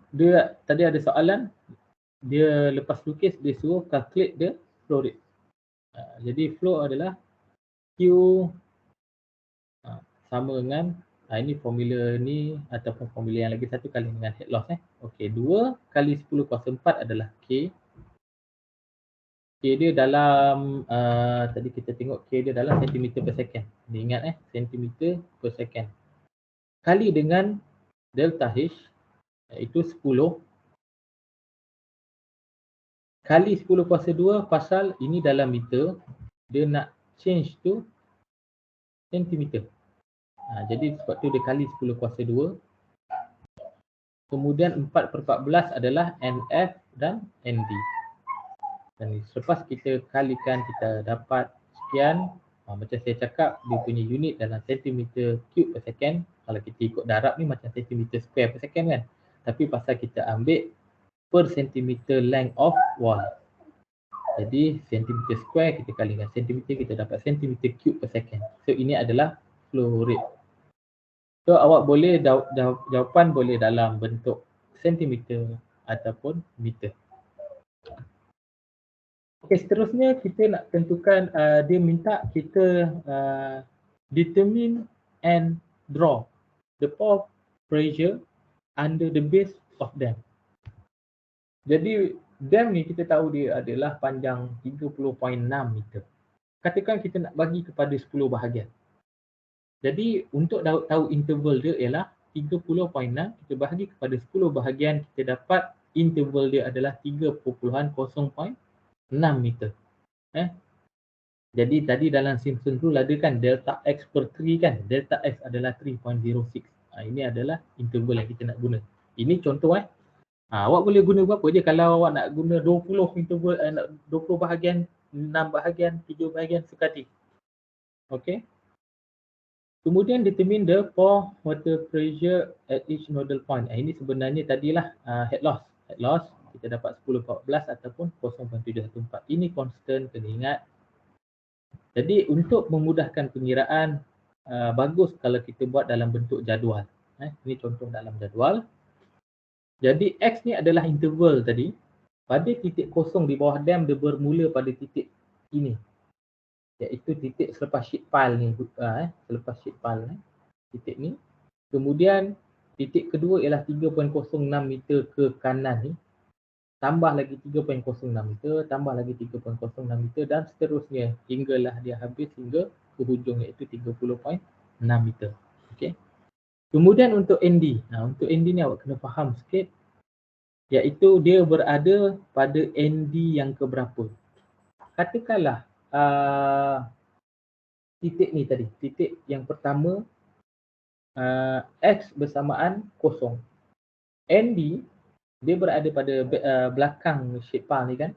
[SPEAKER 1] dia tadi ada soalan, dia lepas lukis dia suruh calculate the flow rate. Jadi flow adalah Q sama dengan ini formula ni ataupun formula yang lagi satu kali dengan head loss. Okey, 2 kali 10^4 adalah K. K dia dalam tadi kita tengok K dia dalam centimeter per second. Ni ingat centimeter per second. Kali dengan delta H iaitu 10 kali 10^2 pasal ini dalam meter, dia nak change to centimeter. Jadi sebab tu dia kali 10^2. Kemudian 4/14 adalah NF dan ND. Dan selepas kita kalikan kita dapat sekian. Macam saya cakap dia punya unit dalam centimeter cube per second. Kalau kita ikut darab ni macam centimeter square per second kan. Tapi pasal kita ambil per centimeter length of wall. Jadi centimeter square kita kalikan centimeter, kita dapat centimeter cube per second. So ini adalah flow rate. So awak boleh jawapan boleh dalam bentuk sentimeter ataupun meter. Okey, seterusnya kita nak tentukan, dia minta kita determine and draw the pore pressure under the base of dam. Jadi dam ni kita tahu dia adalah panjang 30.6 meter. Katakan kita nak bagi kepada 10 bahagian. Jadi untuk tahu interval dia ialah 30.6, kita bahagi kepada 10 bahagian, kita dapat interval dia adalah 3.0.6 meter. Jadi tadi dalam Simpson rule ada kan delta X per 3 kan. Delta X adalah 3.06. Ini adalah interval yang kita nak guna. Ini contoh awak boleh guna berapa je kalau awak nak guna 20 interval, 20 bahagian, 6 bahagian, 3 bahagian sekali. Okey. Kemudian determine the pore water pressure at each nodal point. Ini sebenarnya tadilah head loss. Head loss kita dapat 10/14 ataupun 0.714. Ini constant, kena ingat. Jadi untuk memudahkan pengiraan, bagus kalau kita buat dalam bentuk jadual. Ini contoh dalam jadual. Jadi X ni adalah interval tadi. Pada titik kosong di bawah dam dia bermula pada titik ini. Iaitu titik selepas sheet pile ni. Selepas sheet pile titik ni. Kemudian titik kedua ialah 3.06 meter ke kanan ni. Tambah lagi 3.06 meter, tambah lagi 3.06 meter dan seterusnya hinggalah dia habis hingga ke hujung iaitu 30.6 meter. Okey. Kemudian untuk ND. Untuk ND ni awak kena faham sikit, iaitu dia berada pada ND yang keberapa. Katakanlah titik ni tadi, titik yang pertama X bersamaan kosong. ND dia berada pada belakang sheet pile ni kan.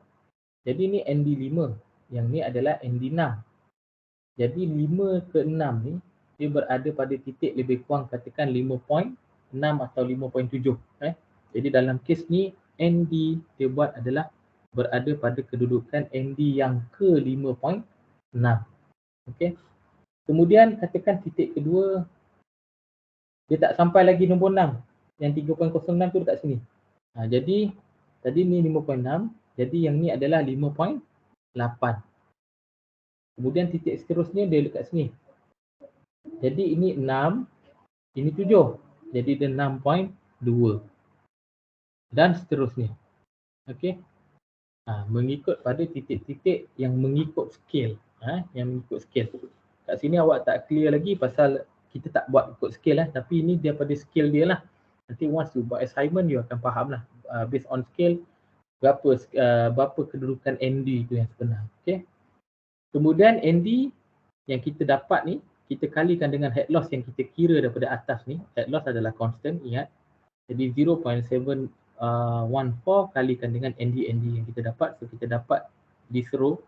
[SPEAKER 1] Jadi ni ND5, yang ni adalah ND6. Jadi 5 ke 6 ni dia berada pada titik lebih kurang katakan 5.6 atau 5.7. Jadi dalam kes ni ND dia buat adalah berada pada kedudukan ND yang ke 5.6. Okey. Kemudian katakan titik kedua, dia tak sampai lagi nombor 6. Yang 3.06 tu dekat sini. Jadi tadi ni 5.6, jadi yang ni adalah 5.8. Kemudian titik seterusnya dia dekat sini. Jadi ini 6, ini 7. Jadi dia 6.2. Dan seterusnya. Okey. Mengikut pada titik-titik yang mengikut scale. Yang mengikut scale. Kat sini awak tak clear lagi pasal kita tak buat ikut scale lah. Tapi ini dia pada scale dia lah. Nanti once you buat assignment, you akan faham lah. Based on scale, berapa kedudukan ND tu yang sebenar. Okay. Kemudian ND yang kita dapat ni, kita kalikan dengan head loss yang kita kira daripada atas ni. Head loss adalah constant, ingat. Jadi 0.714 kalikan dengan ND yang kita dapat. So kita dapat this row.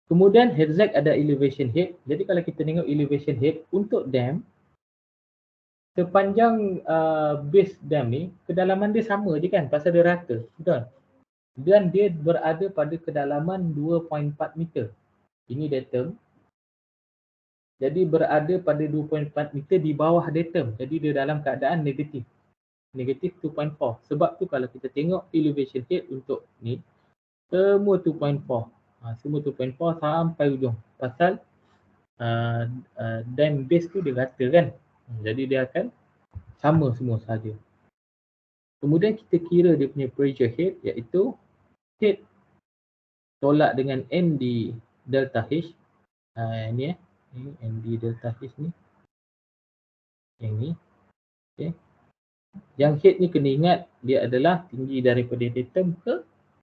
[SPEAKER 1] Kemudian head Z ada elevation head. Jadi kalau kita tengok elevation head untuk dam, sepanjang base dam ni, kedalaman dia sama je kan, pasal dia rata, betul? Dan dia berada pada kedalaman 2.4 meter. Ini datum. Jadi berada pada 2.4 meter di bawah datum. Jadi dia dalam keadaan negatif. Negatif 2.4. Sebab tu kalau kita tengok elevation head untuk ni, semua 2.4. Semua 2.4 sampai ujung. Pasal dam base tu dia rata kan. Jadi dia akan sama semua saja. Kemudian kita kira dia punya pressure head, iaitu head tolak dengan ND delta H. Ini ND delta H ni. Yang ni. Okay. Yang head ni kena ingat dia adalah tinggi daripada datum ke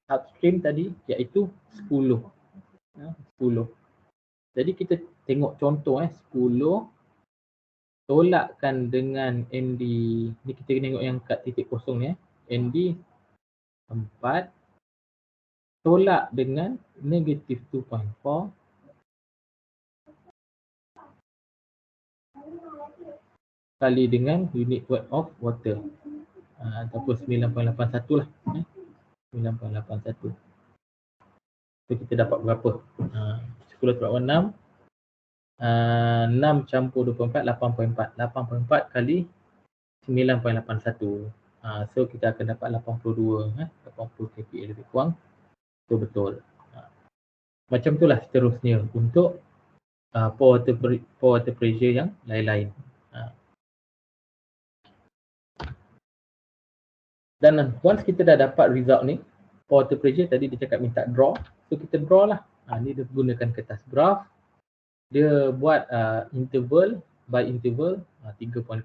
[SPEAKER 1] upstream tadi, iaitu 10. 10. Jadi kita tengok contoh 10 tolakkan dengan ND, ni kita tengok yang kat titik kosong ni ND 4 tolak dengan negatif 2.4 kali dengan unit weight of water, ataupun 9.81 lah. 9.81. So kita dapat berapa? 10 / 6. 6 campur 24, 8.4. 8.4 kali 9.81. So kita akan dapat 82. 80 kPa lebih kurang. So betul. Macam itulah seterusnya untuk pour water pressure yang lain-lain. Dan once kita dah dapat result ni, pour water pressure tadi dia cakap minta draw. So kita draw lah. Ni dia gunakan kertas graph. Dia buat interval by interval 3.06,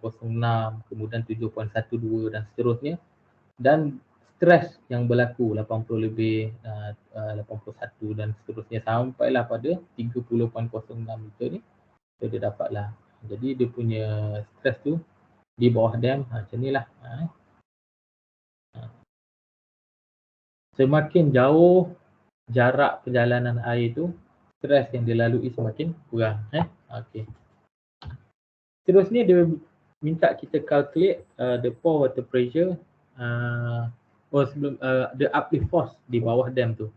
[SPEAKER 1] kemudian 7.12 dan seterusnya. Dan stres yang berlaku 80 lebih, 81 dan seterusnya sampailah pada 30.06 meter ni. So dia dapatlah. Jadi dia punya stres tu di bawah dam macam ni lah. Semakin jauh jarak perjalanan air tu, stres yang dilalui semakin kurang. Okay. Seterusnya dia minta kita calculate the pour water pressure sebelum the uplift force di bawah dam tu.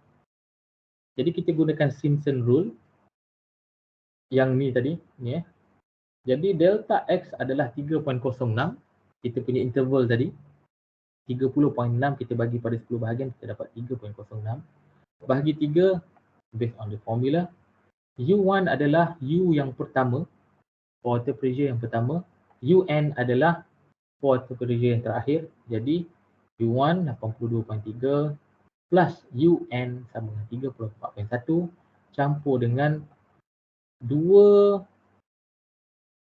[SPEAKER 1] Jadi kita gunakan Simpson rule yang ni tadi, ni. Jadi delta X adalah 3.06, kita punya interval tadi. 30.6 kita bagi pada 10 bahagian, kita dapat 3.06. Bahagi 3 based on the formula. U1 adalah U yang pertama, pour water pressure yang pertama. UN adalah pour water pressure yang terakhir. Jadi U1 82.3 plus UN sama dengan 34.1 campur dengan 2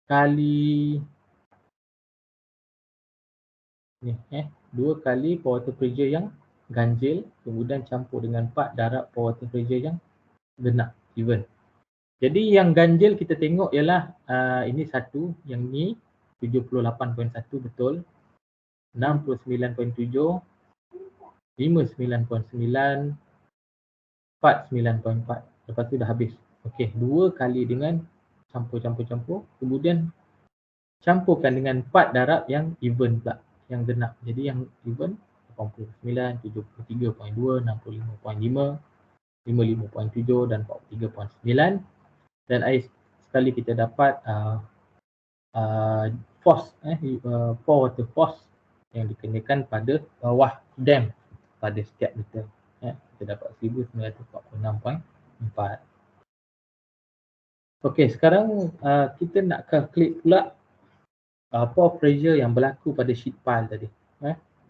[SPEAKER 1] kali ni 2 kali pour water pressure yang ganjil, kemudian campur dengan 4 darab pour water pressure yang genap, even. Jadi yang ganjil kita tengok ialah ini 1, yang ni 78.1 betul, 69.7, 59.9, 49.4. Lepas tu dah habis. Okey, 2 kali dengan campur, kemudian campurkan dengan 4 darab yang even pula, yang genap. Jadi yang even 89, 73.2, 65.5, 55.7 dan 43.9. Dan air sekali kita dapat force, pore water force yang dikenakan pada bawah dam pada setiap meter. Kita dapat 1946.4. Okey, sekarang kita nak calculate pula pore pressure yang berlaku pada sheet pile tadi.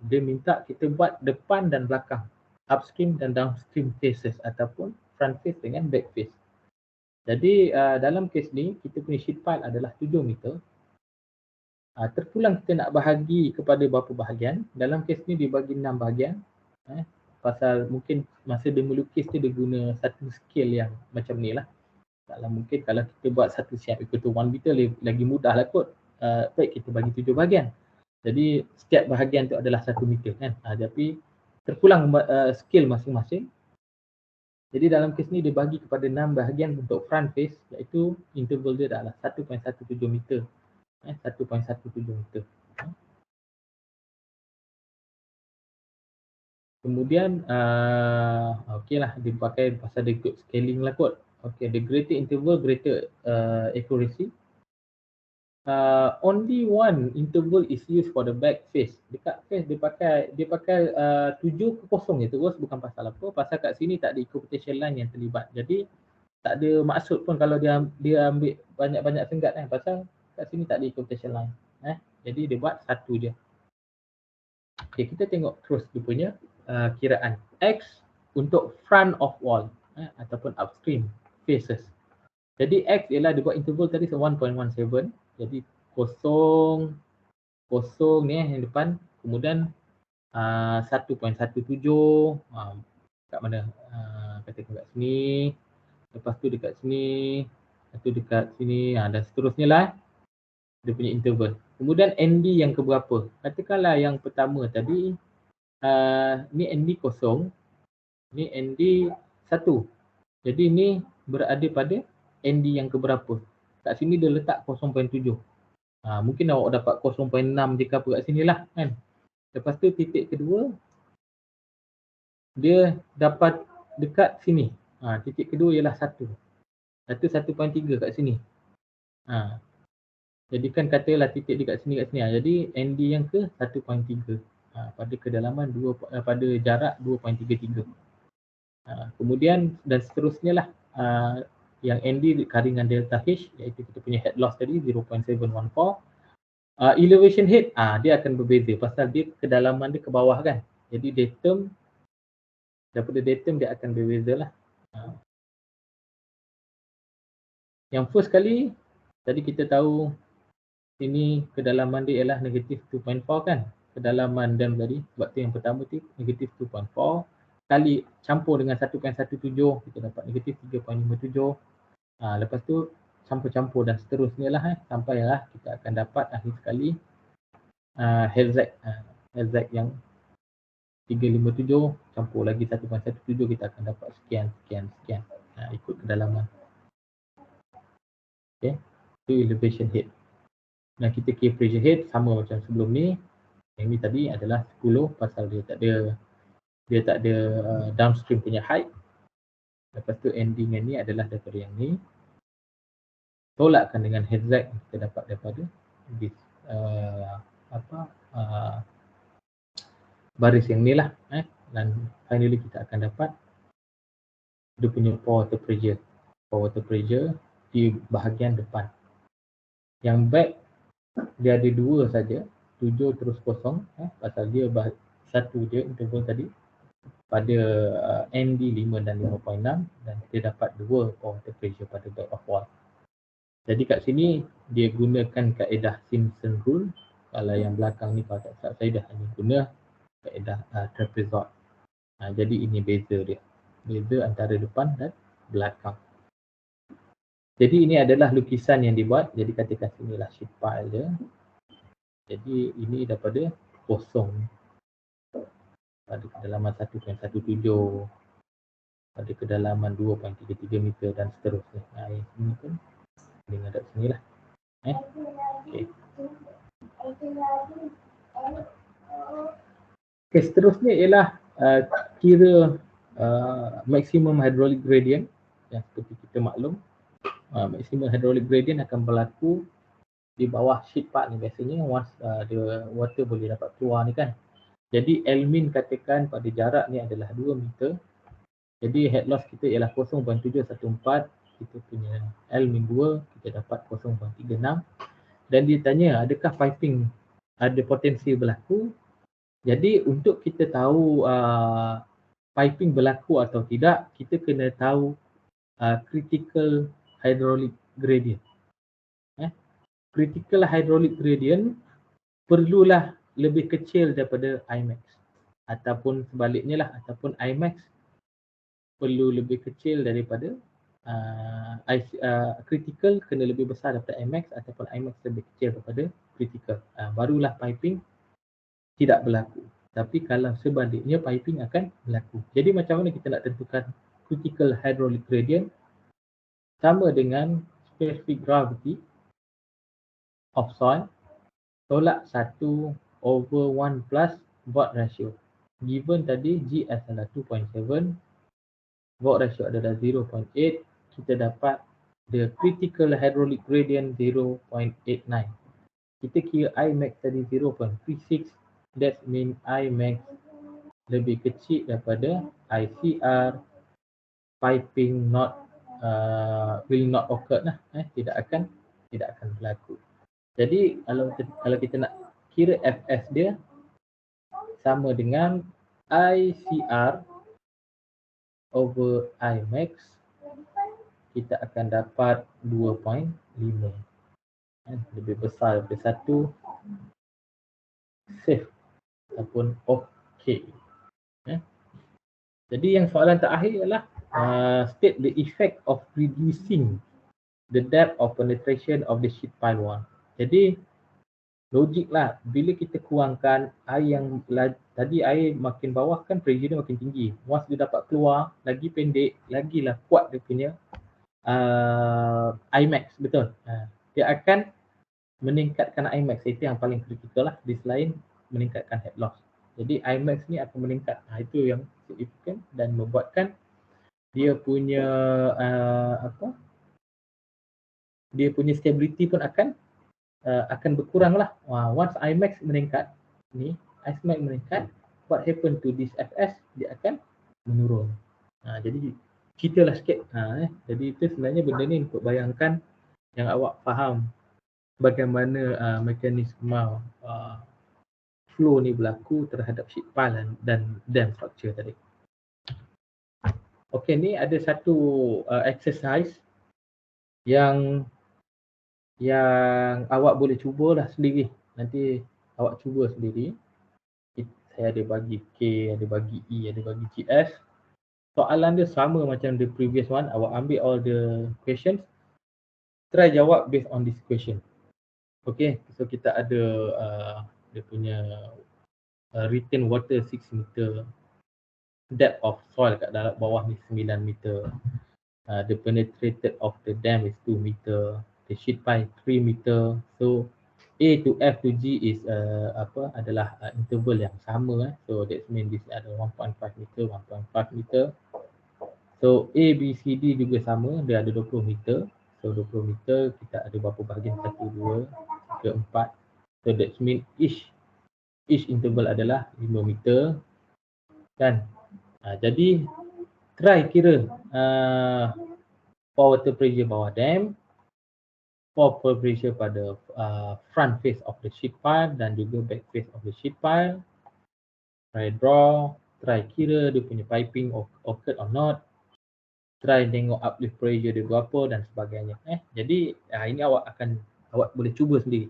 [SPEAKER 1] Dia minta kita buat depan dan belakang, upstream dan downstream faces ataupun front face dengan back face. Jadi dalam kes ni kita punya sheet pile adalah 7 meter. Terpulang kita nak bahagi kepada berapa bahagian. Dalam kes ni dibagi 6 bahagian. Pasal mungkin masa dia melukis dia guna satu scale yang macam ni lah. Kalau mungkin kalau kita buat satu siap ikut 1 meter lagi mudah lah kot. Baik kita bagi 7 bahagian. Jadi setiap bahagian tu adalah 1 meter kan. Tapi terpulang scale masing-masing. Jadi dalam kes ni dia bagi kepada 6 bahagian untuk front face, iaitu interval dia adalah 1.17 meter. 1.17 meter. Kemudian okeylah dia pakai pasal dia ikut scaling lah kot. Okey, the greater interval greater accuracy. Only one interval is used for the back face. Dekat face dia pakai 7 ke 0 je terus, bukan pasal apa. Pasal kat sini tak ada equitation line yang terlibat. Jadi tak ada maksud pun kalau dia ambil banyak-banyak senggat kan, pasal kat sini tak ada equitation line. Jadi dia buat satu je. Okey, kita tengok terus dia punya kiraan. X untuk front of wall ataupun upstream faces. Jadi X ialah dia buat interval tadi 1.17. Jadi kosong ni yang depan, kemudian 1.17 kat mana? Katakan kat sini, lepas tu dekat sini, lepas tu dekat sini, dan seterusnya lah dia punya interval. Kemudian ND yang keberapa? Katakanlah yang pertama tadi, ni ND kosong, ni ND 1. Jadi ni berada pada ND yang keberapa? Kat sini dia letak 0.7. Mungkin awak dapat 0.6 je ke apa kat sini lah kan. Lepas tu titik kedua dia dapat dekat sini. Titik kedua ialah 1. 1.3 kat sini. Jadi kan katalah titik dekat sini. Jadi ND yang ke 1.3. Pada kedalaman pada jarak 2.33. Kemudian dan seterusnya lah. Yang ND karingan delta H, iaitu kita punya head loss tadi 0.714. Elevation head dia akan berbeza pasal dia kedalaman dia ke bawah kan. Jadi daripada datum dia akan berbeza lah. Yang first kali tadi kita tahu ini kedalaman dia ialah negatif 2.4 kan. Kedalaman dam tadi, sebab tu yang pertama tu negatif 2.4 kali campur dengan 1.17 kita dapat negatif 3.57. Lepas tu campur-campur dan seterusnya lah sampailah kita akan dapat akhir sekali Hz yang 357 campur lagi 1.17 kita akan dapat sekian. Ikut kedalaman. Okay, itu elevation head. Dan kita kira pressure head sama macam sebelum ni. Yang ni tadi adalah 10 pasal dia tak ada downstream punya height. Lepas tu ending yang ni adalah daripada yang ni. Tolakkan dengan Hz kita dapat daripada baris yang ni lah. Dan finally kita akan dapat dia punya pore water pressure di bahagian depan. Yang back dia ada 2 saja, 7 terus 0 pasal dia satu je interval tadi pada ND 5 dan 5.6 dan kita dapat 2 pore water pressure pada back of wall. Jadi kat sini dia gunakan kaedah Simpson rule. Kalau yang belakang ni kalau tak salah saya dah hanya guna kaedah trapezoid. Jadi ini beza dia. Beza antara depan dan belakang. Jadi ini adalah lukisan yang dibuat. Jadi katakan sinilah sheet pile dia. Jadi ini daripada kosong pada kedalaman 1.17 pada kedalaman 2.33 meter dan seterusnya. Yang sini pun dengan dekat sini lah. Okay. Okay, seterusnya ialah kira maximum hydraulic gradient yang seperti kita maklum. Maximum hydraulic gradient akan berlaku di bawah sheet part ni biasanya once the water boleh dapat keluar ni kan. Jadi Lmin katakan pada jarak ni adalah 2 meter. Jadi head loss kita ialah 0.714. Kita punya Lmin 2 kita dapat 0.36. Dan dia tanya adakah piping ada potensi berlaku. Jadi untuk kita tahu piping berlaku atau tidak, kita kena tahu critical hydraulic gradient. Critical hydraulic gradient perlulah lebih kecil daripada Imax, ataupun sebaliknya lah, ataupun Imax perlu lebih kecil daripada critical kena lebih besar daripada Imax, ataupun Imax lebih kecil daripada critical. Barulah piping tidak berlaku. Tapi kalau sebaliknya piping akan berlaku. Jadi macam mana kita nak tentukan critical hydraulic gradient? Sama dengan specific gravity of soil tolak 1/1 plus Watt ratio. Given tadi GS adalah 2.7, Watt ratio adalah 0.8, kita dapat the critical hydraulic gradient 0.89. Kita kira Imax tadi 0.36, that mean Imax lebih kecil daripada ICR, piping will not occur lah, tidak akan berlaku. Jadi kalau kita nak kira Fs dia sama dengan ICR over Imax, kita akan dapat 2.5. Lebih besar daripada 1, safe ataupun okey. Jadi yang soalan terakhir ialah state the effect of reducing the depth of penetration of the sheet pile wall. Jadi logik lah, bila kita kurangkan air yang tadi air makin bawah kan pressure dia makin tinggi. Once dia dapat keluar, lagi pendek, lagilah kuat dia punya Imax, betul. Dia akan meningkatkan Imax, itu yang paling kritikal lah, di selain meningkatkan head loss. Jadi Imax ni akan meningkat, itu yang signifikan dan membuatkan dia punya dia punya stability pun akan berkurang lah. Once Imax meningkat, Imax meningkat, what happen to this Fs? Dia akan menurun. Jadi ceritalah sikit. Jadi itu sebenarnya benda ni untuk bayangkan yang awak faham bagaimana mekanisme flow ni berlaku terhadap sheet pile dan dam structure tadi. Okey, ni ada satu exercise yang awak boleh cubalah sendiri. Nanti awak cuba sendiri. Saya ada bagi K, ada bagi E, ada bagi GS. Soalan dia sama macam the previous one. Awak ambil all the questions. Try jawab based on this question. Okay, so kita ada dia punya retain water 6 meter. Depth of soil kat dalam bawah ni 9 meter. The penetrated of the dam is 2 meter. The sheet pile 3 meter. So A to F to G is adalah interval yang sama. So that means this ada 1.5 meter, 1.5 meter. So A, B, C, D juga sama, dia ada 20 meter. So 20 meter kita ada berapa bahagian? 1, 2, 3, 4. So that means each interval adalah 5 meter. Kan? Jadi try kira for water pressure bawah dam, for pressure pada front face of the sheet pile dan juga back face of the sheet pile. Try draw, try kira dia punya piping occurred or not. Try tengok uplift pressure dia berapa dan sebagainya. Jadi ini awak boleh cuba sendiri.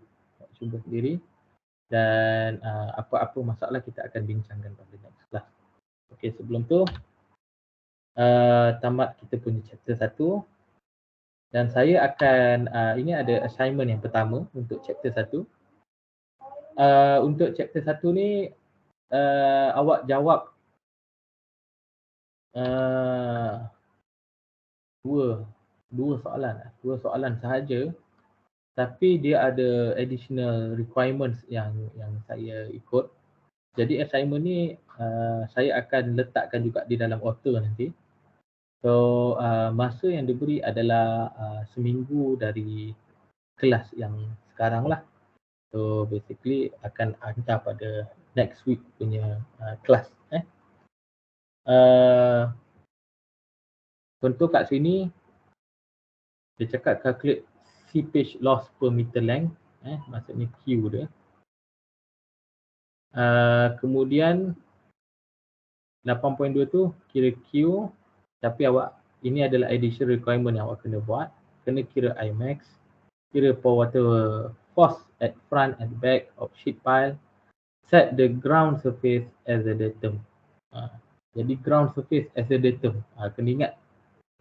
[SPEAKER 1] Dan apa-apa masalah kita akan bincangkan pada next class. Okey, sebelum tu tamat kita punya chapter 1. Dan saya akan ini ada assignment yang pertama untuk chapter 1. Untuk chapter 1 ni awak jawab dua soalan sahaja, tapi dia ada additional requirements yang saya ikut. Jadi assignment ni saya akan letakkan juga di dalam author nanti. So masa yang diberi adalah seminggu dari kelas yang sekarang lah. So basically akan hantar pada next week punya kelas. Contoh kat sini dia cakap calculate seepage loss per meter length, maksudnya Q dia. Kemudian 8.2 tu kira Q, tapi awak ini adalah additional requirement yang awak kena buat. Kena kira Imax, kira pour water force at front and back of sheet pile, set the ground surface as a datum. Jadi ground surface as a datum, kena ingat.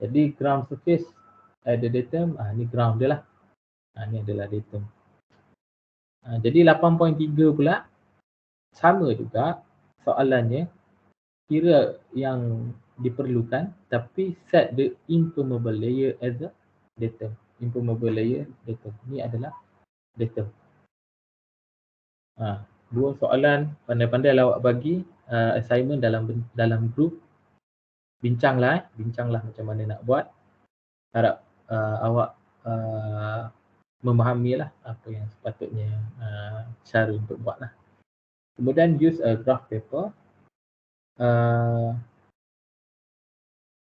[SPEAKER 1] Jadi ground surface as a datum, ni ground dia lah. Ni adalah datum. Jadi 8.3 pula sama juga soalannya, kira yang diperlukan tapi set the impermeable layer as a datum. Impermeable layer datum. Ni adalah datum. Dua soalan, pandai-pandai lah awak bagi assignment dalam group. Bincanglah macam mana nak buat. Harap awak memahamilah apa yang sepatutnya cara untuk buatlah. Kemudian use a graph paper.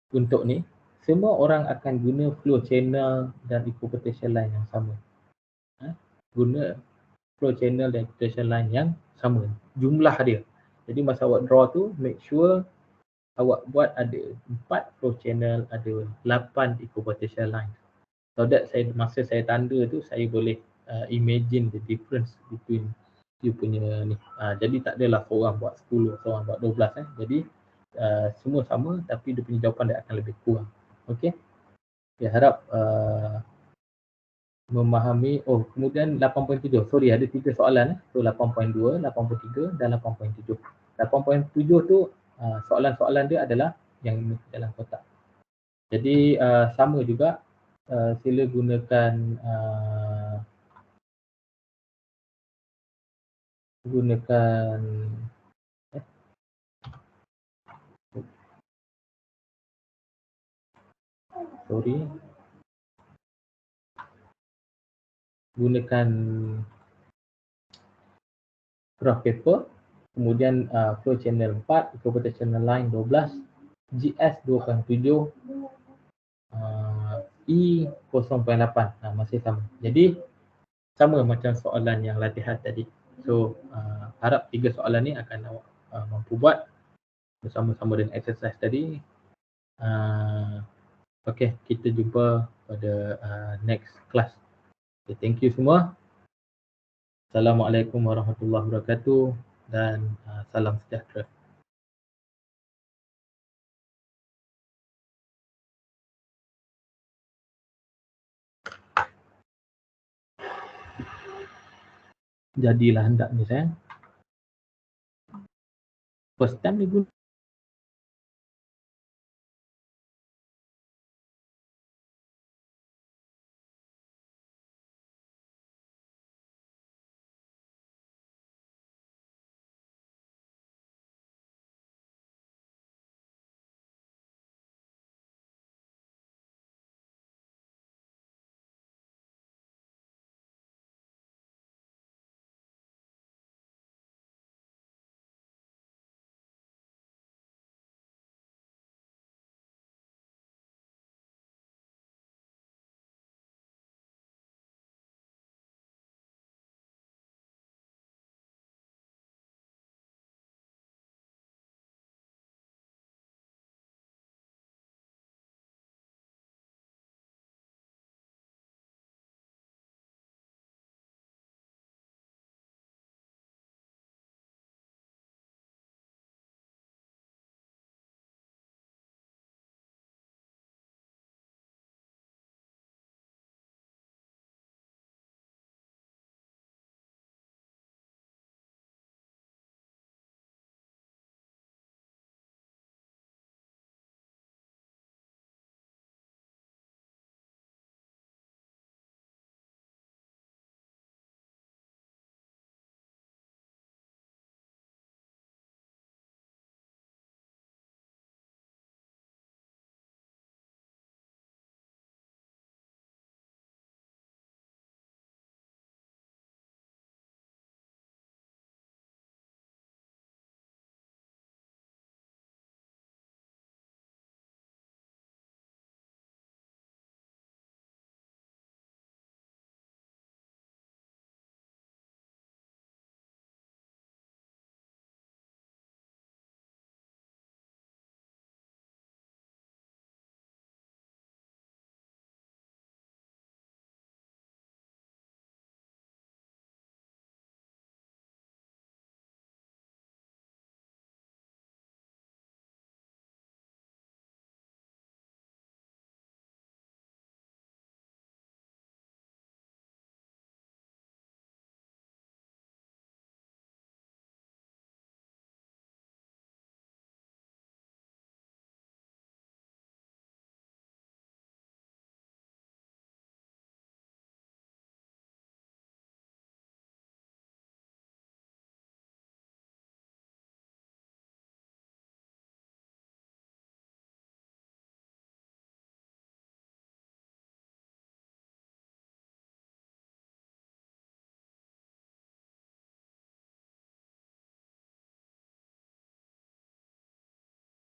[SPEAKER 1] Untuk ni, semua orang akan guna flow channel dan equipotation line yang sama. Guna flow channel dan equipotation line yang sama. Jumlah dia. Jadi masa awak draw tu, make sure awak buat ada 4 flow channel, ada 8 equipotation line. So that masa saya tanda tu, saya boleh imagine the difference between you punya ni. Jadi tak adalah seorang buat 10, seorang buat 12. Jadi semua sama tapi dia punya jawapan dia akan lebih kurang. Okey. Ya, harap memahami. Kemudian 8.7. Sorry, ada 3 soalan. So 8.2, 8.3 dan 8.7. 8.7 tu soalan-soalan dia adalah yang dalam kotak. Jadi sama juga, sila gunakan gunakan graph paper, kemudian flow channel 4, equipotation line 12, GS 2.7, E 0.8, masih sama. Jadi sama macam soalan yang latihan tadi. So harap 3 soalan ni akan awak mampu buat bersama-sama dengan exercise tadi. Okay, kita jumpa pada next class. Okay, thank you semua. Assalamualaikum warahmatullahi wabarakatuh dan salam sejahtera. Jadilah hendak ni saya. First time ni guna